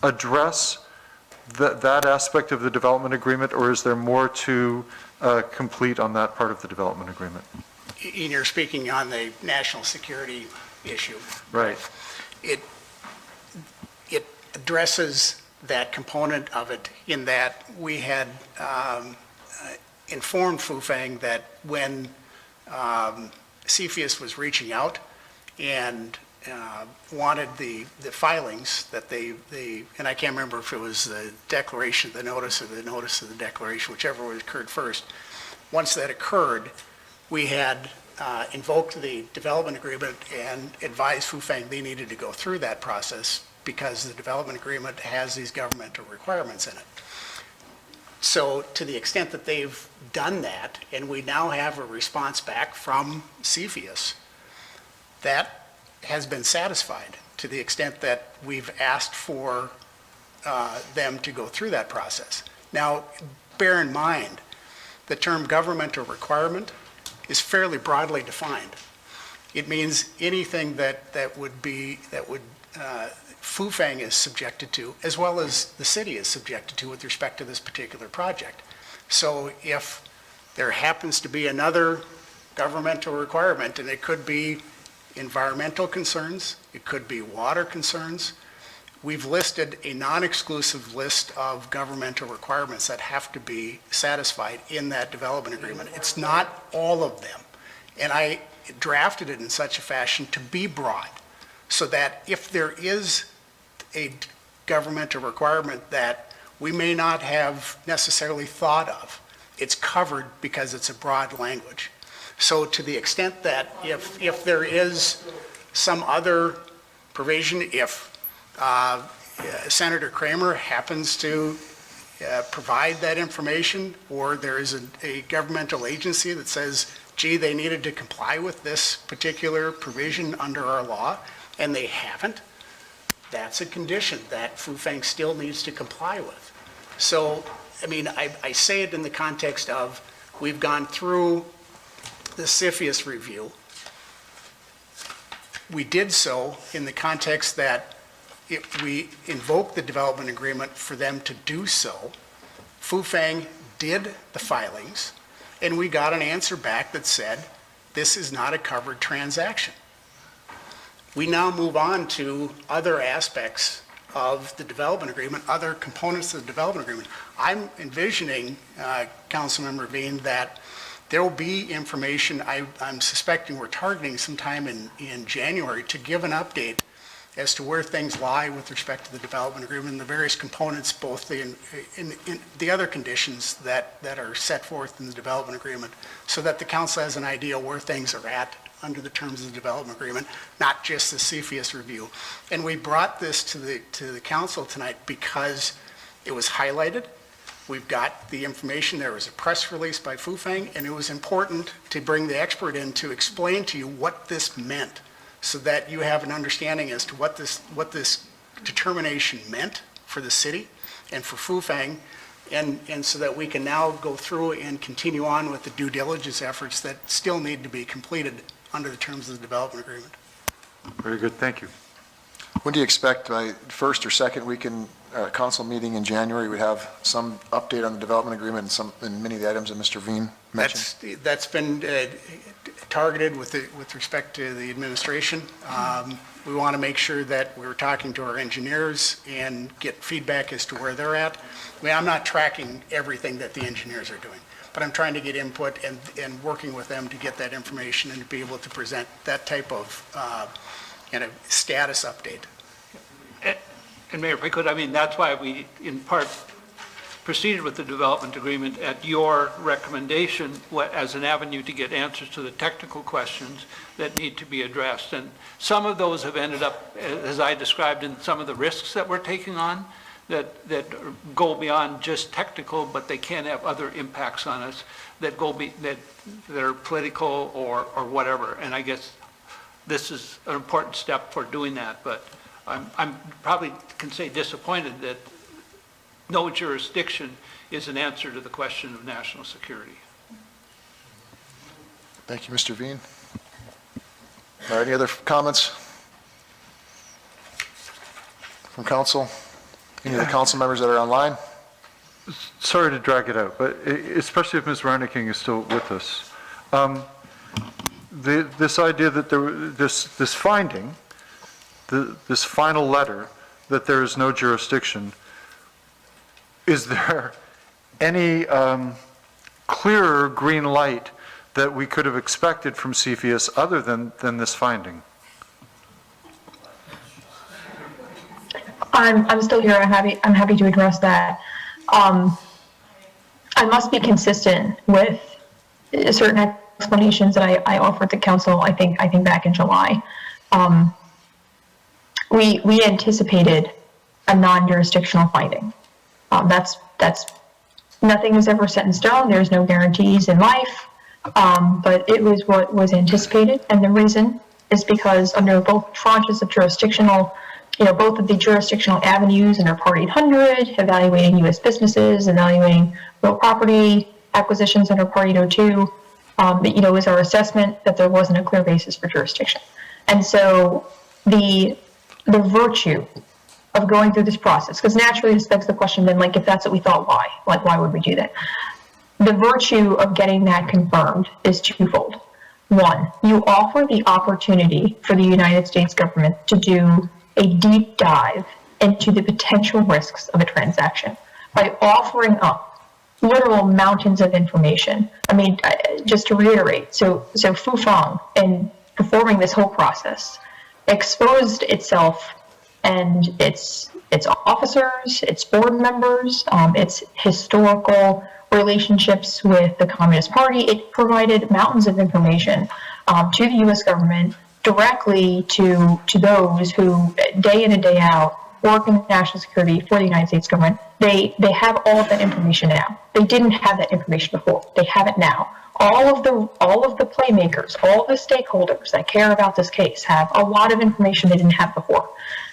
address that aspect of the development agreement, or is there more to complete on that part of the development agreement? And you're speaking on the national security issue. Right. It addresses that component of it in that we had informed Fufeng that when CFIUS was reaching out and wanted the filings that they, and I can't remember if it was the declaration, the notice of the declaration, whichever occurred first. Once that occurred, we had invoked the development agreement and advised Fufeng they needed to go through that process because the development agreement has these governmental requirements in it. So to the extent that they've done that, and we now have a response back from CFIUS, that has been satisfied to the extent that we've asked for them to go through that process. Now, bear in mind, the term governmental requirement is fairly broadly defined. It means anything that Fufeng is subjected to, as well as the city is subjected to with respect to this particular project. So if there happens to be another governmental requirement, and it could be environmental concerns, it could be water concerns, we've listed a non-exclusive list of governmental requirements that have to be satisfied in that development agreement. It's not all of them. And I drafted it in such a fashion to be broad, so that if there is a governmental requirement that we may not have necessarily thought of, it's covered because it's a broad language. So to the extent that if there is some other provision, if Senator Kramer happens to provide that information, or there is a governmental agency that says, gee, they needed to comply with this particular provision under our law, and they haven't, that's a condition that Fufeng still needs to comply with. So, I mean, I say it in the context of, we've gone through the CFIUS review. We did so in the context that we invoked the development agreement for them to do so. Fufeng did the filings, and we got an answer back that said, this is not a covered transaction. We now move on to other aspects of the development agreement, other components of the development agreement. I'm envisioning, Councilmember Bean, that there will be information, I'm suspecting we're targeting sometime in January to give an update as to where things lie with respect to the development agreement and the various components, both in the other conditions that are set forth in the development agreement, so that the council has an idea where things are at under the terms of the development agreement, not just the CFIUS review. And we brought this to the council tonight because it was highlighted. We've got the information. There was a press release by Fufeng, and it was important to bring the expert in to explain to you what this meant, so that you have an understanding as to what this determination meant for the city and for Fufeng, and so that we can now go through and continue on with the due diligence efforts that still need to be completed under the terms of the development agreement. Very good, thank you. When do you expect, by first or second week in council meeting in January, we have some update on the development agreement and many of the items that Mr. Veen mentioned? That's been targeted with respect to the administration. We want to make sure that we're talking to our engineers and get feedback as to where they're at. I mean, I'm not tracking everything that the engineers are doing, but I'm trying to get input and working with them to get that information and to be able to present that type of status update. And Mayor, if I could, I mean, that's why we, in part, proceeded with the development agreement at your recommendation as an avenue to get answers to the technical questions that need to be addressed. And some of those have ended up, as I described, in some of the risks that we're taking on that go beyond just technical, but they can have other impacts on us that are political or whatever. And I guess this is an important step for doing that, but I'm probably can say disappointed that no jurisdiction is an answer to the question of national security. Thank you, Mr. Veen. Are there any other comments from council? Any of the council members that are online? Sorry to drag it out, but especially if Ms. Reineking is still with us. This idea that this finding, this final letter, that there is no jurisdiction, is there any clearer green light that we could have expected from CFIUS other than this finding? I'm still here. I'm happy to address that. I must be consistent with certain explanations that I offered to council. I think back in July, we anticipated a non-jurisdictional finding. That's nothing is ever set in stone. There's no guarantees in life, but it was what was anticipated, and the reason is because under both tranches of jurisdictional, both of the jurisdictional avenues under Part 800, evaluating U.S. businesses, evaluating real property acquisitions under Part 802, was our assessment that there wasn't a clear basis for jurisdiction. And so the virtue of going through this process, because naturally this begs the question then, like, if that's what we thought, why? Like, why would we do that? The virtue of getting that confirmed is twofold. One, you offer the opportunity for the United States government to do a deep dive into the potential risks of a transaction by offering up literal mountains of information. I mean, just to reiterate, so Fufeng, in performing this whole process, exposed itself and its officers, its board members, its historical relationships with the Communist Party. It provided mountains of information to the U.S. government, directly to those who day in and day out work in national security for the United States government. They have all of that information now. They didn't have that information before. They have it now. All of the playmakers, all of the stakeholders that care about this case have a lot of information they didn't have before.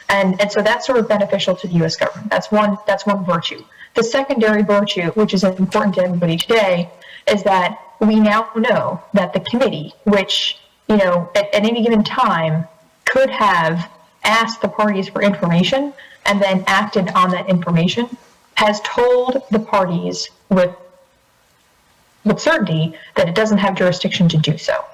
And so that's sort of beneficial to the U.S. government. That's one virtue. The secondary virtue, which is important to everybody today, is that we now know that the committee, which at any given time could have asked the parties for information and then acted on that information, has told the parties with certainty that it doesn't have jurisdiction to do so.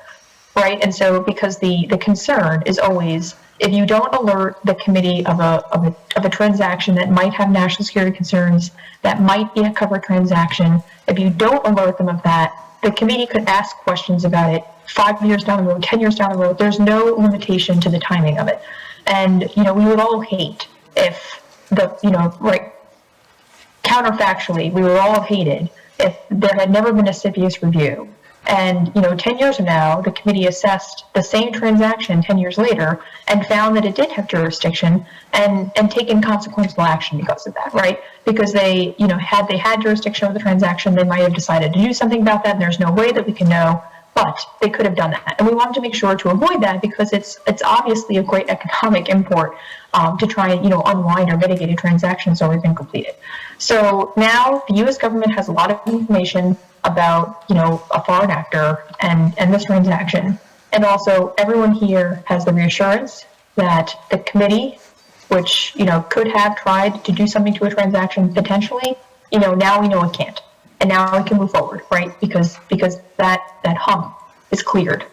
right? And so because the concern is always, if you don't alert the committee of a transaction that might have national security concerns, that might be a covered transaction, if you don't alert them of that, the committee could ask questions about it 5 years down the road, 10 years down the road. There's no limitation to the timing of it. And, we would all hate if counterfactually, we would all have hated if there had never been a CFIUS review. And, 10 years from now, the committee assessed the same transaction 10 years later and found that it did have jurisdiction and taken consequential action because of that, right? Because they, had they had jurisdiction over the transaction, they might have decided to do something about that, and there's no way that we can know, but they could have done that. And we wanted to make sure to avoid that because it's obviously a great economic import to try and, unwind or mitigate a transaction that's already been completed. So now the U.S. government has a lot of information about, a foreign actor and this transaction. And also everyone here has the reassurance that the committee, which, could have tried to do something to a transaction potentially, now we know it can't. And now we can move forward, right? Because that hump is cleared.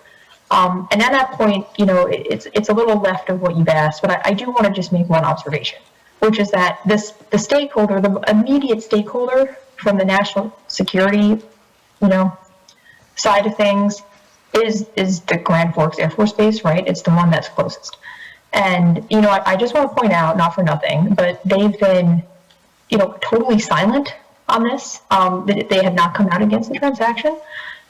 And at that point, it's a little left of what you've asked, but I do want to just make one observation, which is that the stakeholder, the immediate stakeholder from the national security, side of things is the Grand Forks Air Force Base, right? It's the one that's closest. And, I just want to point out, not for nothing, but they've been, totally silent on this. They have not come out against the transaction.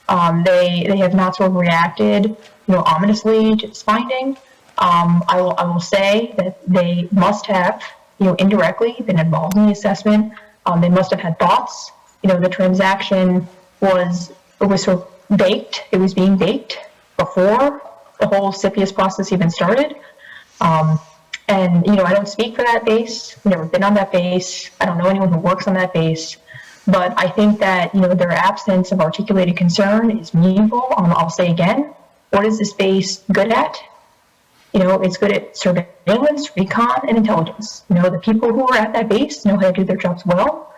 They have not sort of reacted, ominously to this finding. I will say that they must have, indirectly been involved in the assessment. They must have had thoughts. The transaction was sort of baked. It was being baked before the whole CFIUS process even started. And, I don't speak for that base. I've never been on that base. I don't know anyone who works on that base. But I think that, their absence of articulated concern is meaningful. I'll say again, what is this base good at? It's good at surveillance, recon, and intelligence. The people who are at that base know how to do their jobs well.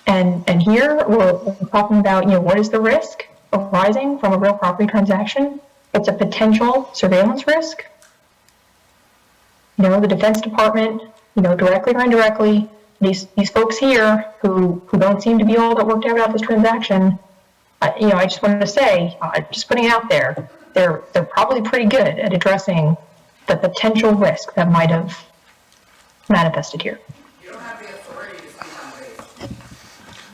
And here we're talking about, what is the risk arising from a real property transaction? It's a potential surveillance risk. The Defense Department, directly or indirectly, these folks here who don't seem to be all that worked out about this transaction, I just wanted to say, just putting it out there, they're probably pretty good at addressing the potential risk that might have manifested here.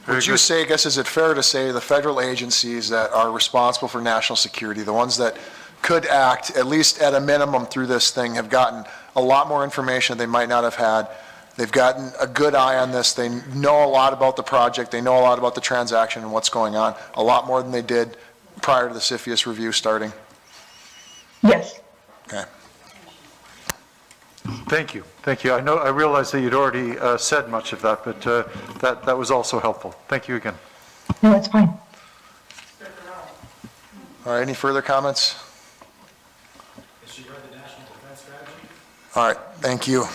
Would you say, I guess, is it fair to say the federal agencies that are responsible for national security, the ones that could act, at least at a minimum through this thing, have gotten a lot more information they might not have had? They've gotten a good eye on this. They know a lot about the project. They know a lot about the transaction and what's going on, a lot more than they did prior to the CFIUS review starting? Yes. Okay. Thank you. Thank you. I realize that you'd already said much of that, but that was also helpful. Thank you again. No, it's fine. All right, any further comments? All right, thank you.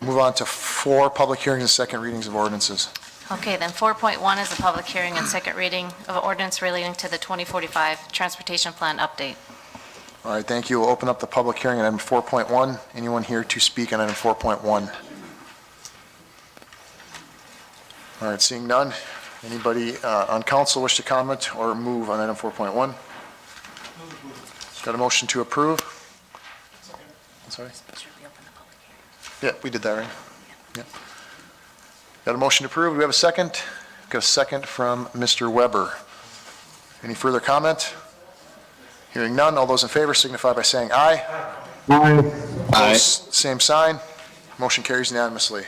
Move on to 4 public hearings and second readings of ordinances. Okay, then 4.1 is a public hearing and second reading of ordinance relating to the 2045 Transportation Plan update. All right, thank you. We'll open up the public hearing on item 4.1. Anyone here to speak on item 4.1? All right, seeing none. Anybody on council wish to comment or move on item 4.1? Got a motion to approve? Sorry? Yeah, we did that, right? Yeah. Got a motion to approve. Do we have a second? Got a second from Mr. Weber. Any further comment? Hearing none, all those in favor signify by saying aye. Aye. Aye. Same sign. Motion carries unanimously.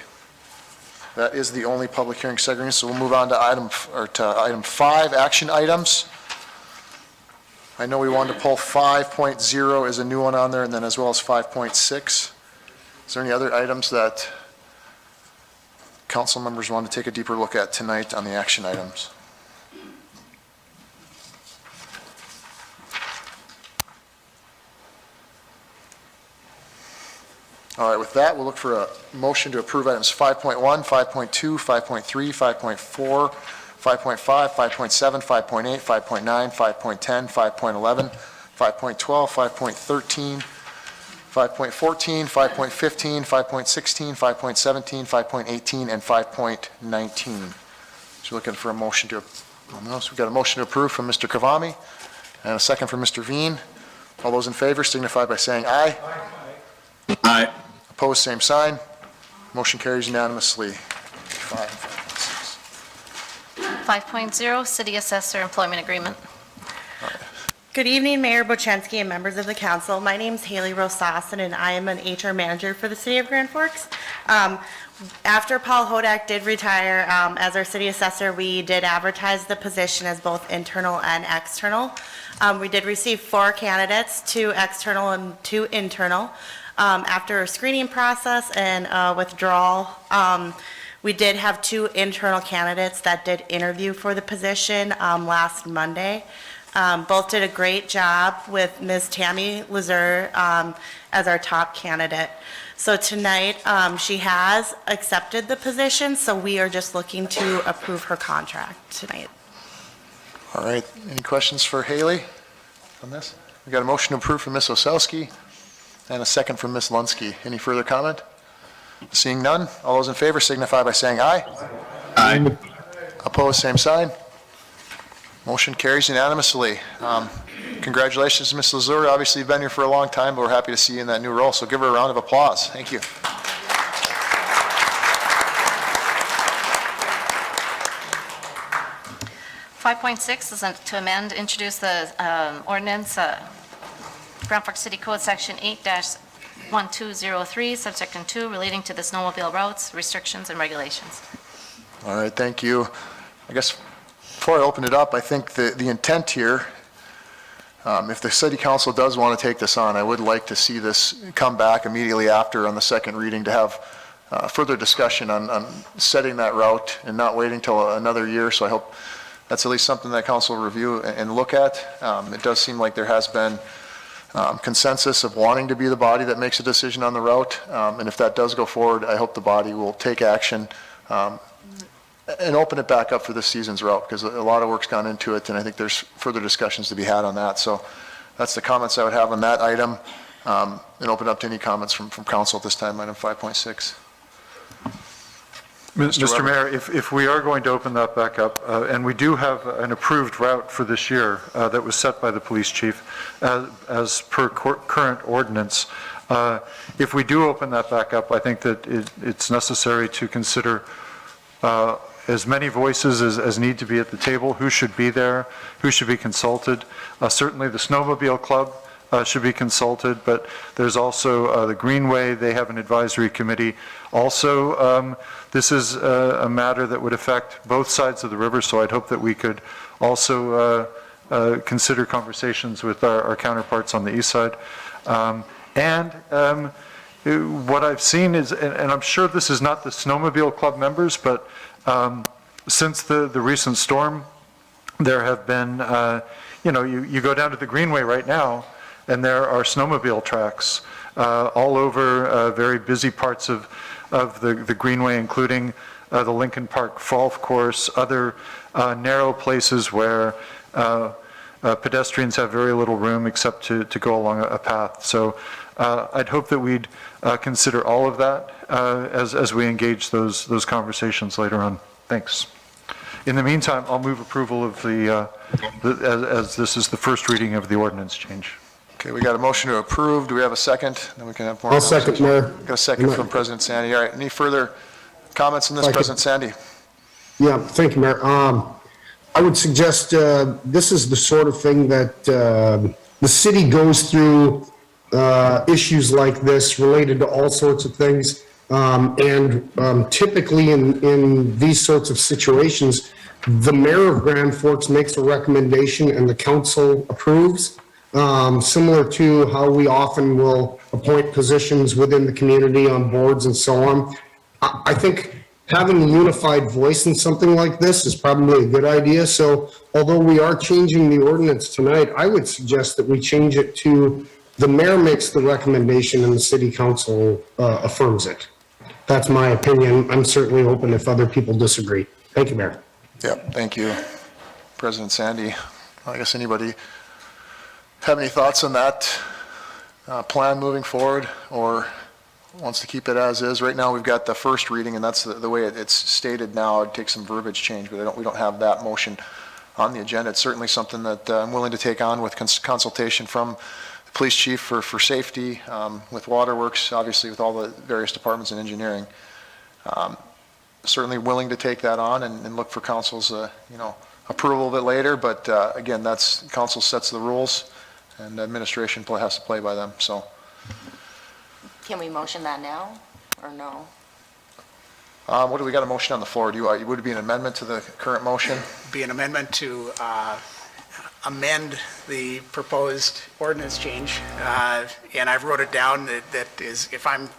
That is the only public hearing segment, so we'll move on to item 5, action items. I know we wanted to pull 5.0 as a new one on there, and then as well as 5.6. Is there any other items that council members want to take a deeper look at tonight on the action items? All right, with that, we'll look for a motion to approve items 5.1, 5.2, 5.3, 5.4, 5.5, 5.7, 5.8, 5.9, 5.10, 5.11, 5.12, 5.13, 5.14, 5.15, 5.16, 5.17, 5.18, and 5.19. So looking for a motion to, so we've got a motion to approve from Mr. Kavami and a second from Mr. Veen. All those in favor signify by saying aye. Aye. Opposed, same sign. Motion carries unanimously. 5.0, City Assessor Employment Agreement. Good evening, Mayor Bochensky and members of the council. My name is Haley Rosasson, and I am an HR manager for the city of Grand Forks. After Paul Hodak did retire as our city assessor, we did advertise the position as both internal and external. We did receive 4 candidates, 2 external and 2 internal. After a screening process and withdrawal, we did have 2 internal candidates that did interview for the position last Monday. Both did a great job, with Ms. Tammy Lazur as our top candidate. So tonight, she has accepted the position, so we are just looking to approve her contract tonight. All right, any questions for Haley on this? We got a motion to approve from Ms. Osowski and a second from Ms. Lunsky. Any further comment? Seeing none, all those in favor signify by saying aye. Aye. Opposed, same sign. Motion carries unanimously. Congratulations, Ms. Lazur. Obviously, you've been here for a long time, but we're happy to see you in that new role, so give her a round of applause. Thank you. Five 5.6 is to amend, introduce the ordinance, Grand Forks City Code Section 8-1203, subsection 2, relating to the snowmobile routes, restrictions, and regulations. All right, thank you. I guess before I open it up, I think the intent here, if the city council does want to take this on, I would like to see this come back immediately after on the second reading to have further discussion on setting that route and not waiting till another year. So I hope that's at least something that council will review and look at. It does seem like there has been consensus of wanting to be the body that makes a decision on the route. And if that does go forward, I hope the body will take action and open it back up for this season's route, because a lot of work's gone into it, and I think there's further discussions to be had on that. So that's the comments I would have on that item, and open up to any comments from council at this time, item 5.6. Mr. Mayor, if we are going to open that back up, and we do have an approved route for this year that was set by the police chief as per current ordinance, if we do open that back up, I think that it's necessary to consider as many voices as need to be at the table, who should be there, who should be consulted. Certainly the Snowmobile Club should be consulted, but there's also the Greenway, they have an advisory committee. Also, this is a matter that would affect both sides of the river, so I'd hope that we could also consider conversations with our counterparts on the east side. What I've seen is, and I'm sure this is not the Snowmobile Club members, but since the recent storm, there have been, you go down to the Greenway right now, and there are snowmobile tracks all over very busy parts of the Greenway, including the Lincoln Park Golf Course, other narrow places where pedestrians have very little room except to go along a path. So I'd hope that we'd consider all of that as we engage those conversations later on. Thanks. In the meantime, I'll move approval of as this is the first reading of the ordinance change. Okay, we got a motion to approve. Do we have a second? Then we can have more. I'll second, Mayor. Got a second from President Sandy. All right, any further comments on this, President Sandy? Yeah, thank you, Mayor. I would suggest this is the sort of thing that the city goes through issues like this related to all sorts of things. Typically in these sorts of situations, the mayor of Grand Forks makes a recommendation and the council approves, similar to how we often will appoint positions within the community on boards and so on. I think having a unified voice in something like this is probably a good idea. So although we are changing the ordinance tonight, I would suggest that we change it to the mayor makes the recommendation and the city council affirms it. That's my opinion. I'm certainly open if other people disagree. Thank you, Mayor. Yep, thank you, President Sandy. I guess anybody have any thoughts on that plan moving forward, or wants to keep it as is? Right now, we've got the first reading, and that's the way it's stated now. It'd take some verbiage change, but we don't have that motion on the agenda. It's certainly something that I'm willing to take on with consultation from the police chief for safety, with waterworks, obviously with all the various departments in engineering. Certainly willing to take that on and look for council's, approval of it later, but again, council sets the rules, and administration has to play by them, so. Can we motion that now, or no? What do we got a motion on the floor? Would it be an amendment to the current motion? Be an amendment to amend the proposed ordinance change, and I've wrote it down that is, if I'm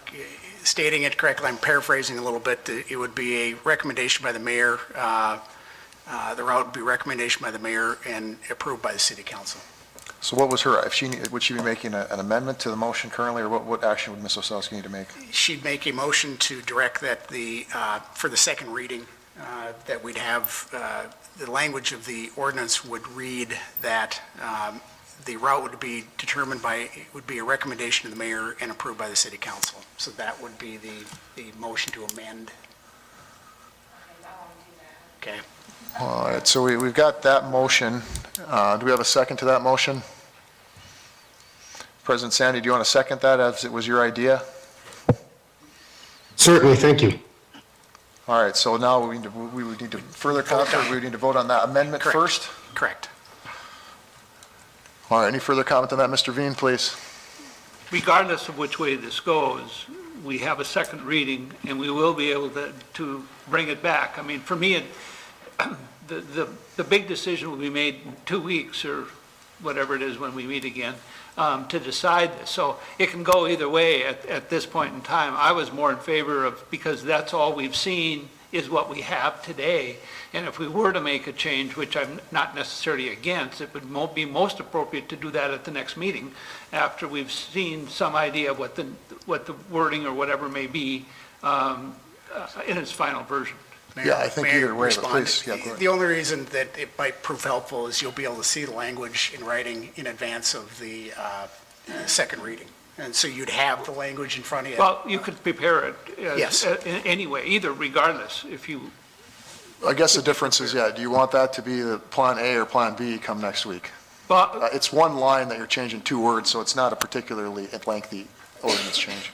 stating it correctly, I'm paraphrasing a little bit, it would be a recommendation by the mayor, the route would be recommendation by the mayor and approved by the city council. So what was would she be making an amendment to the motion currently, or what action would Ms. Osowski need to make? She'd make a motion to direct that for the second reading, that we'd have, the language of the ordinance would read that the route would be determined would be a recommendation of the mayor and approved by the city council. So that would be the motion to amend. Okay. All right, so we've got that motion. Do we have a second to that motion? President Sandy, do you want to second that as it was your idea? Certainly, thank you. All right, so now we would need to further comment, we would need to vote on that amendment first? Correct. All right, any further comment on that, Mr. Veen, please? Regardless of which way this goes, we have a second reading, and we will be able to bring it back. I mean, for me, the big decision will be made in 2 weeks, or whatever it is when we meet again, to decide this. So it can go either way at this point in time. I was more in favor of, because that's all we've seen is what we have today. And if we were to make a change, which I'm not necessarily against, it would be most appropriate to do that at the next meeting after we've seen some idea of what the wording or whatever may be in its final version. Mayor, Yeah, I think either way, but respond? please, yeah, go ahead. The only reason that it might prove helpful is you'll be able to see the language in writing in advance of the second reading. And so you'd have the language in front of you. Well, you could prepare it Yes. anyway, either regardless, if you, I guess the difference is, do you want that to be the plan A or plan B come next week? well, It's one line that you're changing 2 words, so it's not a particularly lengthy ordinance change,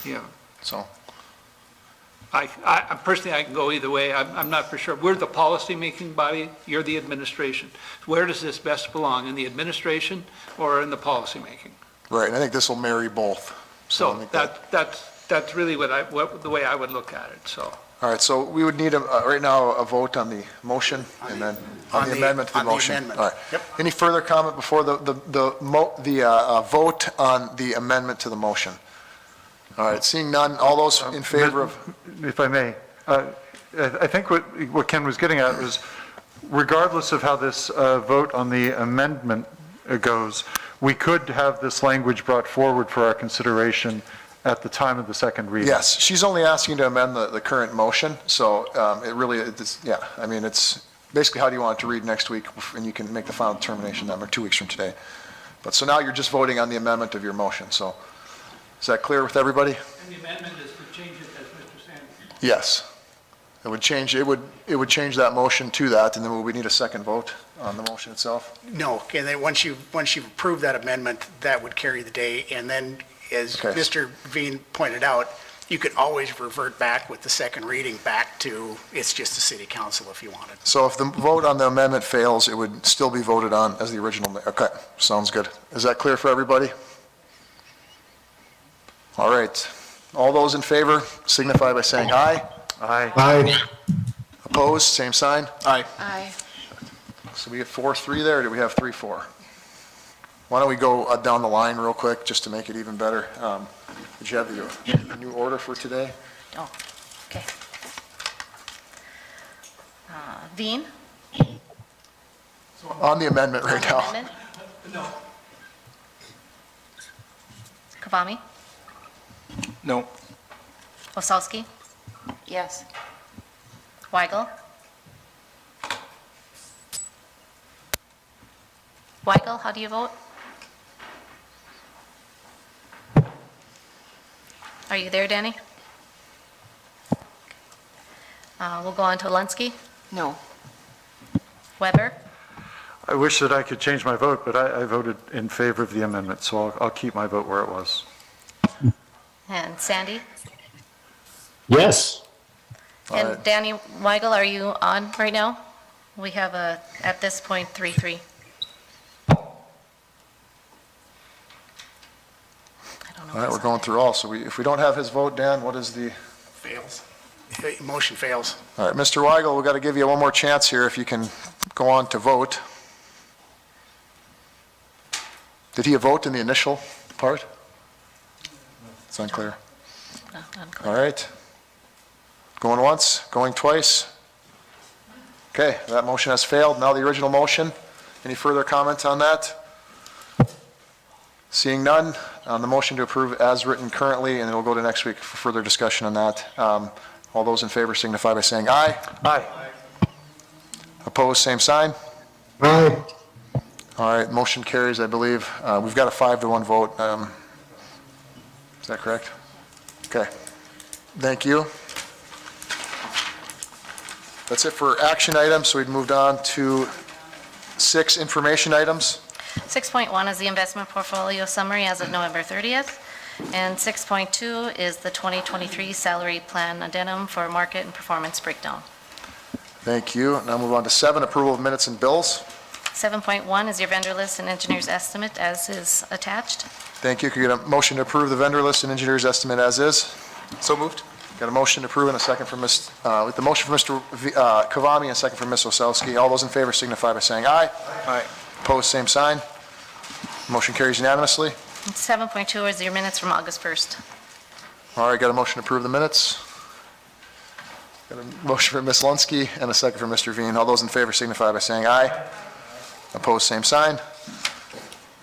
yeah. so. I personally, I can go either way. I'm not for sure. We're the policy-making body, you're the administration. Where does this best belong, in the administration or in the policy-making? Right, and I think this will marry both. I So think that's really the way I would look at it, so. All right, so we would need right now a vote on the motion and then on the amendment to the motion. amendment. All right. Yep. Any further comment before the vote on the amendment to the motion? All right, seeing none, all those in favor of? If I may, I think what Ken was getting at was, regardless of how this vote on the amendment goes, we could have this language brought forward for our consideration at the time of the second reading. Yes, she's only asking to amend the current motion, so I mean, it's basically how do you want it to read next week, and you can make the final determination then, or 2 weeks from today. But so now you're just voting on the amendment of your motion, so is that clear with everybody? And the amendment is to change it as Mr. Sandy. Yes. It would change that motion to that, and then would we need a second vote on the motion itself? No, and then once you've approved that amendment, that would carry the day. And then, as Okay. Mr. Veen pointed out, you could always revert back with the second reading back to, it's just the city council if you wanted. So if the vote on the amendment fails, it would still be voted on as the original. Okay, sounds good. Is that clear for everybody? All right. All those in favor signify by saying aye. Aye. Aye. Opposed, same sign? Aye. Aye. So we get 4-3 there, or do we have 3-4? Why don't we go down the line real quick, just to make it even better? Did you have the new order for today? Oh, okay. Veen? On the amendment right now. Amendment? No. Kavami? No. Osowski? Yes. Weigel? Weigel, how do you vote? Are you there, Danny? We'll go on to Lunsky. No. Weber? I wish that I could change my vote, but I voted in favor of the amendment, so I'll keep my vote where it was. And Sandy? Yes. And Danny Weigel, are you on right now? We have at this point, 3-3. All right, we're going through all. So if we don't have his vote, Dan, what is the? Fails. Motion fails. All right, Mr. Weigel, we've got to give you one more chance here if you can go on to vote. Did he vote in the initial part? It's unclear. No, unclear. All right. Going once, going twice. Okay, that motion has failed. Now the original motion. Any further comment on that? Seeing none, on the motion to approve as written currently, and we'll go to next week for further discussion on that. All those in favor signify by saying aye. Aye. Opposed, same sign. Aye. All right, motion carries, I believe. We've got a 5-1 vote. Is that correct? Okay. Thank you. That's it for action items, so we've moved on to 6 information items. 6.1 is the investment portfolio summary as of November 30th. And 6.2 is the 2023 salary plan addendum for market and performance breakdown. Thank you. Now move on to 7, approval of minutes and bills. 7.1 is your vendor list and engineer's estimate as is attached. Thank you. Could you get a motion to approve the vendor list and engineer's estimate as is? So moved. Got a motion to approve and a second from with the motion from Mr. Kavami and a second from Ms. Osowski. All those in favor signify by saying aye. Aye. Opposed, same sign. Motion carries unanimously. And 7.2 is your minutes from August 1st. All right, got a motion to approve the minutes. Got a motion from Ms. Lunsky and a second from Mr. Veen. All those in favor signify by saying aye. Opposed, same sign.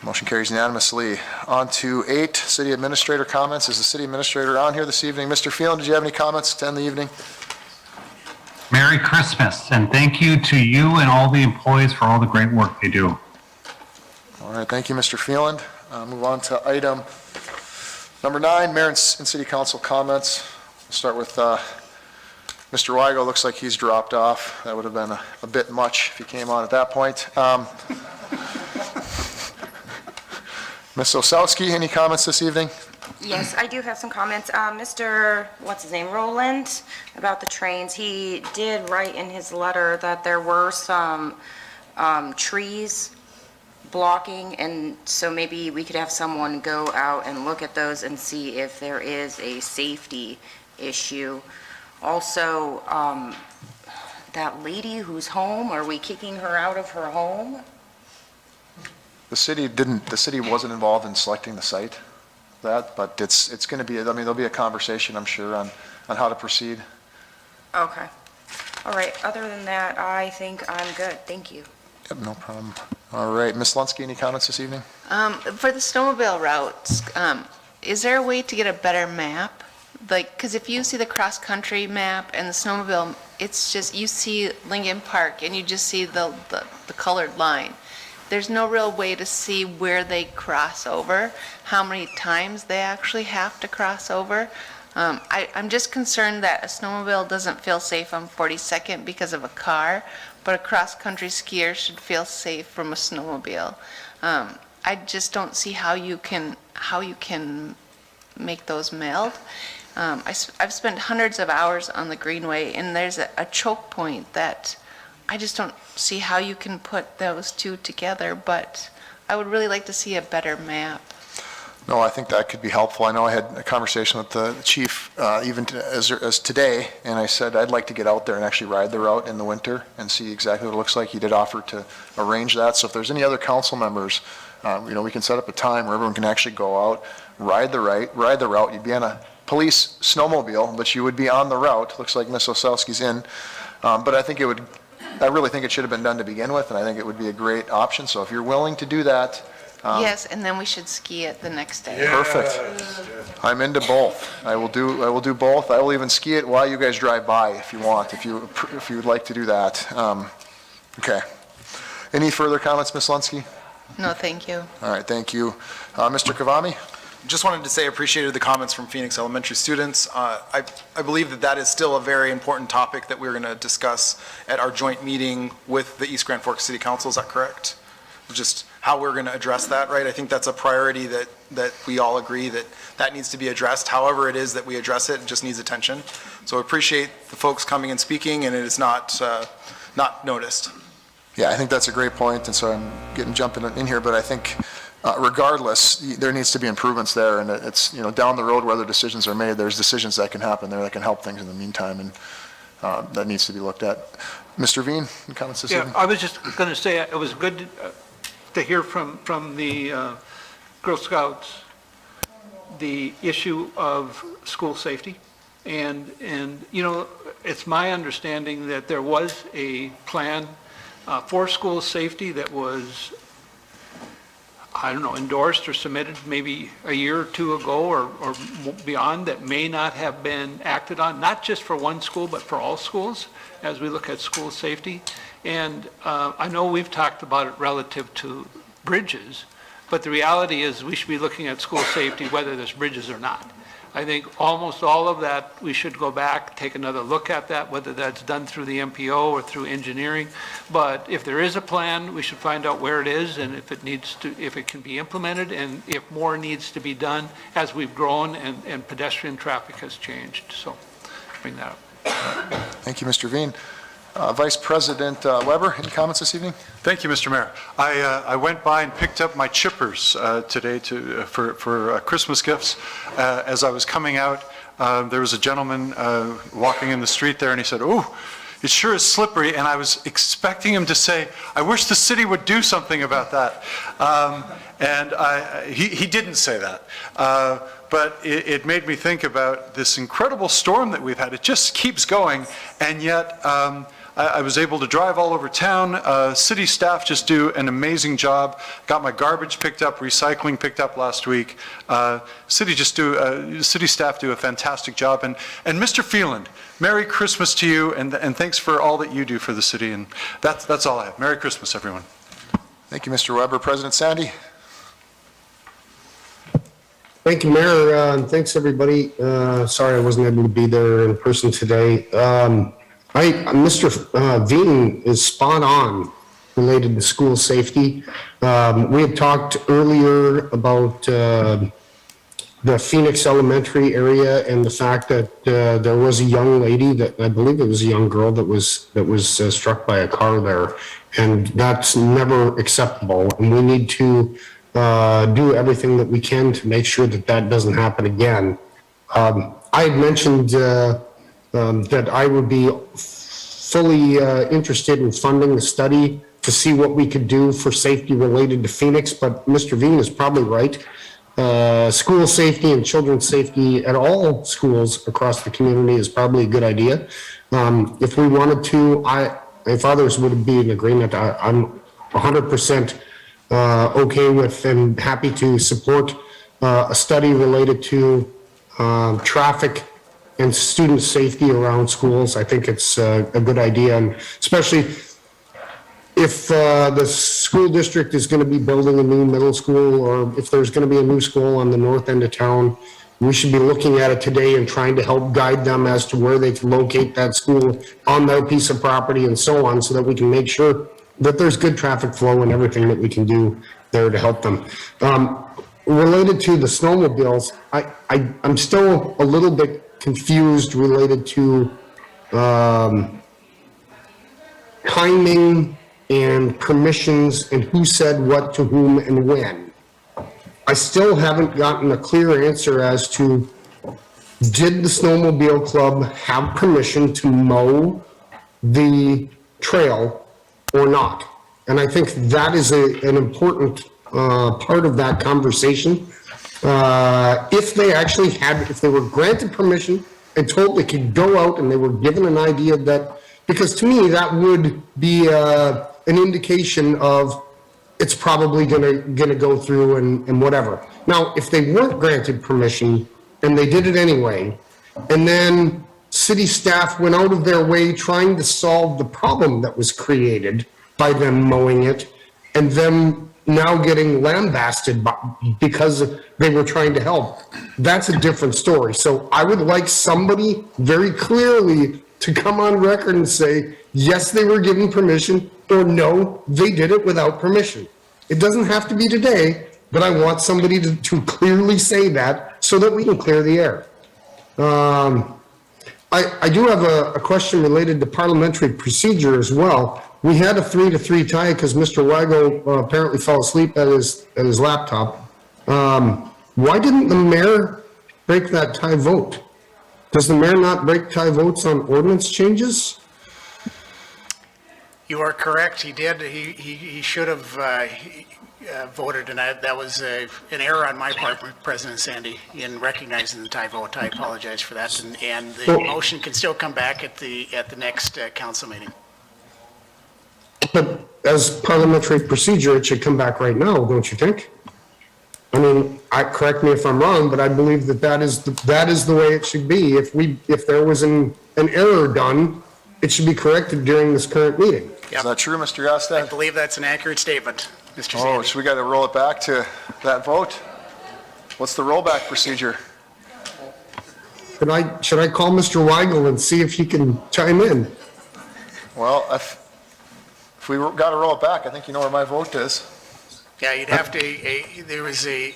Motion carries unanimously. On to 8, city administrator comments. Is the city administrator on here this evening? Mr. Phelan, did you have any comments to end the evening? Merry Christmas, and thank you to you and all the employees for all the great work they do. All right, thank you, Mr. Phelan. Move on to item number 9, mayor and city council comments. We'll start with Mr. Weigel. Looks like he's dropped off. That would have been a bit much if he came on at that point. Ms. Osowski, any comments this evening? Yes, I do have some comments. Mr., what's his name, Roland, about the trains, he did write in his letter that there were some trees blocking, and so maybe we could have someone go out and look at those and see if there is a safety issue. Also, that lady who's home, are we kicking her out of her home? The city wasn't involved in selecting the site, but it's going to be, I mean, there'll be a conversation, I'm sure, on how to proceed. Okay. All right, other than that, I think I'm good. Thank you. Yep, no problem. All right, Ms. Lunsky, any comments this evening? For the snowmobile routes, is there a way to get a better map? Like, because if you see the cross-country map and the snowmobile, it's just, you see Lincoln Park and you just see the colored line. There's no real way to see where they cross over, how many times they actually have to cross over. I'm just concerned that a snowmobile doesn't feel safe on 42nd because of a car, but a cross-country skier should feel safe from a snowmobile. I just don't see how you can make those meld. I've spent hundreds of hours on the Greenway, and there's a choke point that I just don't see how you can put those two together, but I would really like to see a better map. No, I think that could be helpful. I know I had a conversation with the chief as today, and I said I'd like to get out there and actually ride the route in the winter and see exactly what it looks like. He did offer to arrange that. So if there's any other council members, we can set up a time where everyone can actually go out, ride the route. You'd be on a police snowmobile, but you would be on the route. Looks like Ms. Osowski's in. But I really think it should have been done to begin with, and I think it would be a great option. So if you're willing to do that. Yes, and then we should ski it the next day. Perfect. I'm into both. I will do both. I will even ski it while you guys drive by if you want, if you would like to do that. Okay. Any further comments, Ms. Lunsky? No, thank you. All right, thank you. Mr. Kavami? Just wanted to say I appreciated the comments from Phoenix Elementary students. I believe that that is still a very important topic that we're going to discuss at our joint meeting with the East Grand Forks City Council. Is that correct? Just how we're going to address that, right? I think that's a priority that we all agree that needs to be addressed. However it is that we address it, it just needs attention. So I appreciate the folks coming and speaking, and it is not noticed. Yeah, I think that's a great point, and so I'm jumping in here, but I think regardless, there needs to be improvements there, and it's, down the road where other decisions are made, there's decisions that can happen there that can help things in the meantime, and that needs to be looked at. Mr. Veen, any comments this evening? I was just going to say, it was good to hear from the Girl Scouts the issue of school safety. And it's my understanding that there was a plan for school safety that was, I don't know, endorsed or submitted maybe a year or two ago or beyond, that may not have been acted on, not just for one school, but for all schools, as we look at school safety. And I know we've talked about it relative to bridges, but the reality is we should be looking at school safety whether there's bridges or not. I think almost all of that, we should go back, take another look at that, whether that's done through the MPO or through engineering. But if there is a plan, we should find out where it is and if it can be implemented, and if more needs to be done as we've grown and pedestrian traffic has changed. So bring that up. Thank you, Mr. Veen. Vice President Weber, any comments this evening? Thank you, Mr. Mayor. I went by and picked up my chippers today for Christmas gifts. As I was coming out, there was a gentleman walking in the street there, and he said, "Oh, it sure is slippery," and I was expecting him to say, "I wish the city would do something about that." And he didn't say that. But it made me think about this incredible storm that we've had. It just keeps going, and yet I was able to drive all over town. City staff just do an amazing job. Got my garbage picked up, recycling picked up last week. City staff do a fantastic job. And Mr. Phelan, Merry Christmas to you, and thanks for all that you do for the city. And that's all I have. Merry Christmas, everyone. Thank you, Mr. Weber. President Sandy? Thank you, Mayor, and thanks, everybody. Sorry I wasn't able to be there in person today. Mr. Veen is spot on related to school safety. We had talked earlier about the Phoenix Elementary area and the fact that there was a young lady that, I believe it was a young girl that was struck by a car there, and that's never acceptable. And we need to do everything that we can to make sure that that doesn't happen again. I had mentioned that I would be fully interested in funding the study to see what we could do for safety related to Phoenix, but Mr. Veen is probably right. School safety and children's safety at all schools across the community is probably a good idea. If we wanted to, if others would be in agreement, I'm 100% okay with and happy to support a study related to traffic and student safety around schools. I think it's a good idea, and especially if the school district is going to be building a new middle school, or if there's going to be a new school on the north end of town, we should be looking at it today and trying to help guide them as to where they can locate that school on their piece of property and so on, so that we can make sure that there's good traffic flow and everything that we can do there to help them. Related to the snowmobiles, I'm still a little bit confused related to timing and permissions and who said what to whom and when. I still haven't gotten a clear answer as to, did the snowmobile club have permission to mow the trail or not? And I think that is an important part of that conversation. If they actually had, if they were granted permission and told they could go out and they were given an idea that, because to me that would be an indication of it's probably gonna go through and whatever. Now, if they weren't granted permission and they did it anyway, and then city staff went out of their way trying to solve the problem that was created by them mowing it, and them now getting lambasted because they were trying to help. That's a different story. So I would like somebody very clearly to come on record and say, yes, they were given permission, or no, they did it without permission. It doesn't have to be today, but I want somebody to clearly say that so that we can clear the air. I do have a question related to parliamentary procedure as well. We had a 3-3 tie because Mr. Weigel apparently fell asleep at his laptop. Why didn't the mayor break that tie vote? Does the mayor not break tie votes on ordinance changes? You are correct, he did. He should have voted, and that was an error on my part, President Sandy, in recognizing the tie vote. I apologize for that, and the motion can still come back at the next council meeting. But as parliamentary procedure, it should come back right now, don't you think? I mean, correct me if I'm wrong, but I believe that is the way it should be. If there was an error done, it should be corrected during this current meeting. Is that true, Mr. Gostad? I believe that's an accurate statement, Mr. Oh, Sandy. so we got to roll it back to that vote? What's the rollback procedure? Should I call Mr. Weigel and see if he can chime in? Well, if we got to roll it back, I think you know where my vote is. Yeah, you'd have to, there was an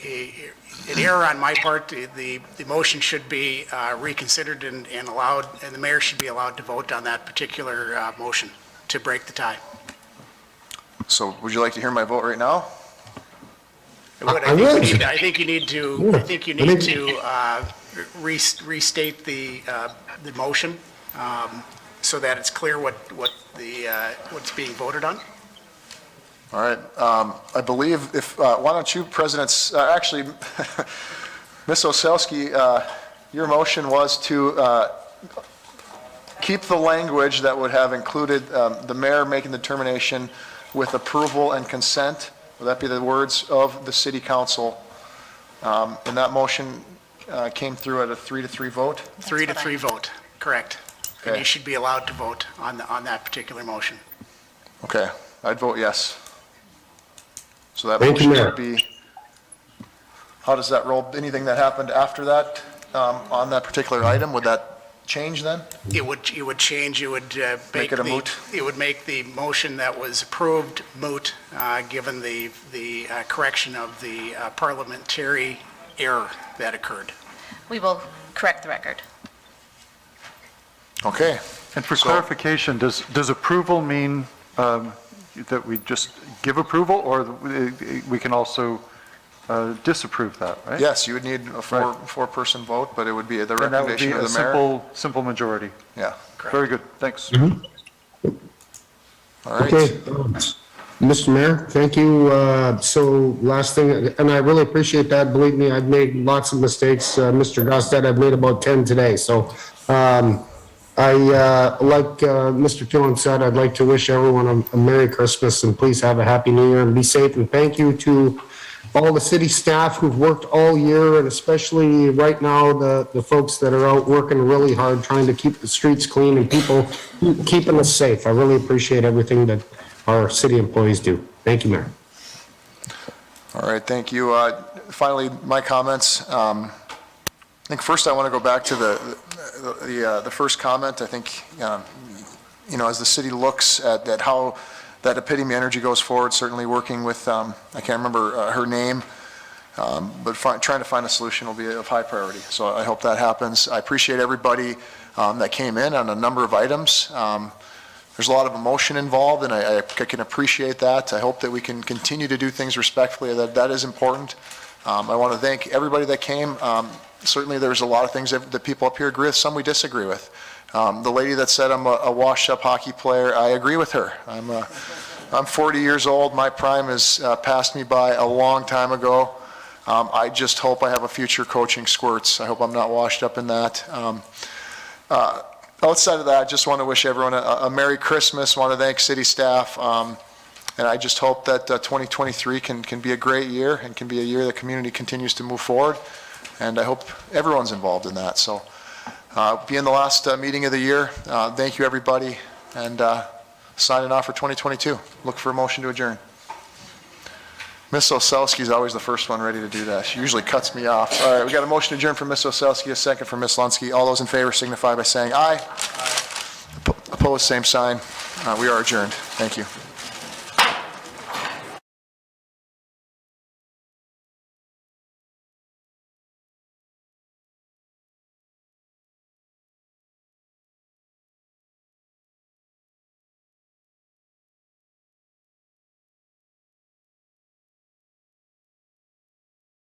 error on my part. The motion should be reconsidered and allowed, and the mayor should be allowed to vote on that particular motion to break the tie. So would you like to hear my vote right now? I think you need to restate the motion so that it's clear what's being voted on. All right. I believe why don't you, Presidents, actually, Ms. Oselski, your motion was to keep the language that would have included the mayor making the determination with approval and consent. Would that be the words of the city council? And that motion came through at a 3-3 vote? 3-3 vote, correct. Okay. And you should be allowed to vote on that particular motion. Okay, I'd vote yes. So that Thank you, motion Mayor. would be, how does that roll? Anything that happened after that on that particular item, would that change then? It would change, you would Make it a moot? It would make the motion that was approved moot, given the correction of the parliamentary error that occurred. We will correct the record. Okay. And for clarification, does approval mean that we just give approval, or we can also disapprove that, right? Yes, you would need a four-person vote, but it would be the recommendation of the mayor. And that would be a simple majority. Yeah. Very good, thanks. All right. Okay, Mr. Mayor, thank you. So last thing, and I really appreciate that. Believe me, I've made lots of mistakes. Mr. Gostad, I've made about 10 today. So like Mr. Tillman said, I'd like to wish everyone a Merry Christmas and please have a Happy New Year and be safe. And thank you to all the city staff who've worked all year, and especially right now, the folks that are out working really hard trying to keep the streets clean and people keeping us safe. I really appreciate everything that our city employees do. Thank you, Mayor. All right, thank you. Finally, my comments. I think first I want to go back to the first comment. I think, as the city looks at how that Epitome Energy goes forward, certainly working with, I can't remember her name, but trying to find a solution will be of high priority. So I hope that happens. I appreciate everybody that came in on a number of items. There's a lot of emotion involved, and I can appreciate that. I hope that we can continue to do things respectfully. That is important. I want to thank everybody that came. Certainly there's a lot of things that people up here agree with, some we disagree with. The lady that said I'm a washed-up hockey player, I agree with her. I'm 40 years old. My prime has passed me by a long time ago. I just hope I have a future coaching squirts. I hope I'm not washed up in that. Outside of that, I just want to wish everyone a Merry Christmas. I want to thank city staff. And I just hope that 2023 can be a great year and can be a year the community continues to move forward. And I hope everyone's involved in that. So being the last meeting of the year, thank you, everybody. And signing off for 2022. Look for a motion to adjourn. Ms. Osowski's always the first one ready to do that. She usually cuts me off. All right, we got a motion to adjourn from Ms. Osowski, a second from Ms. Lunsky. All those in favor signify by saying aye. Opposed, same sign. We are adjourned. Thank you.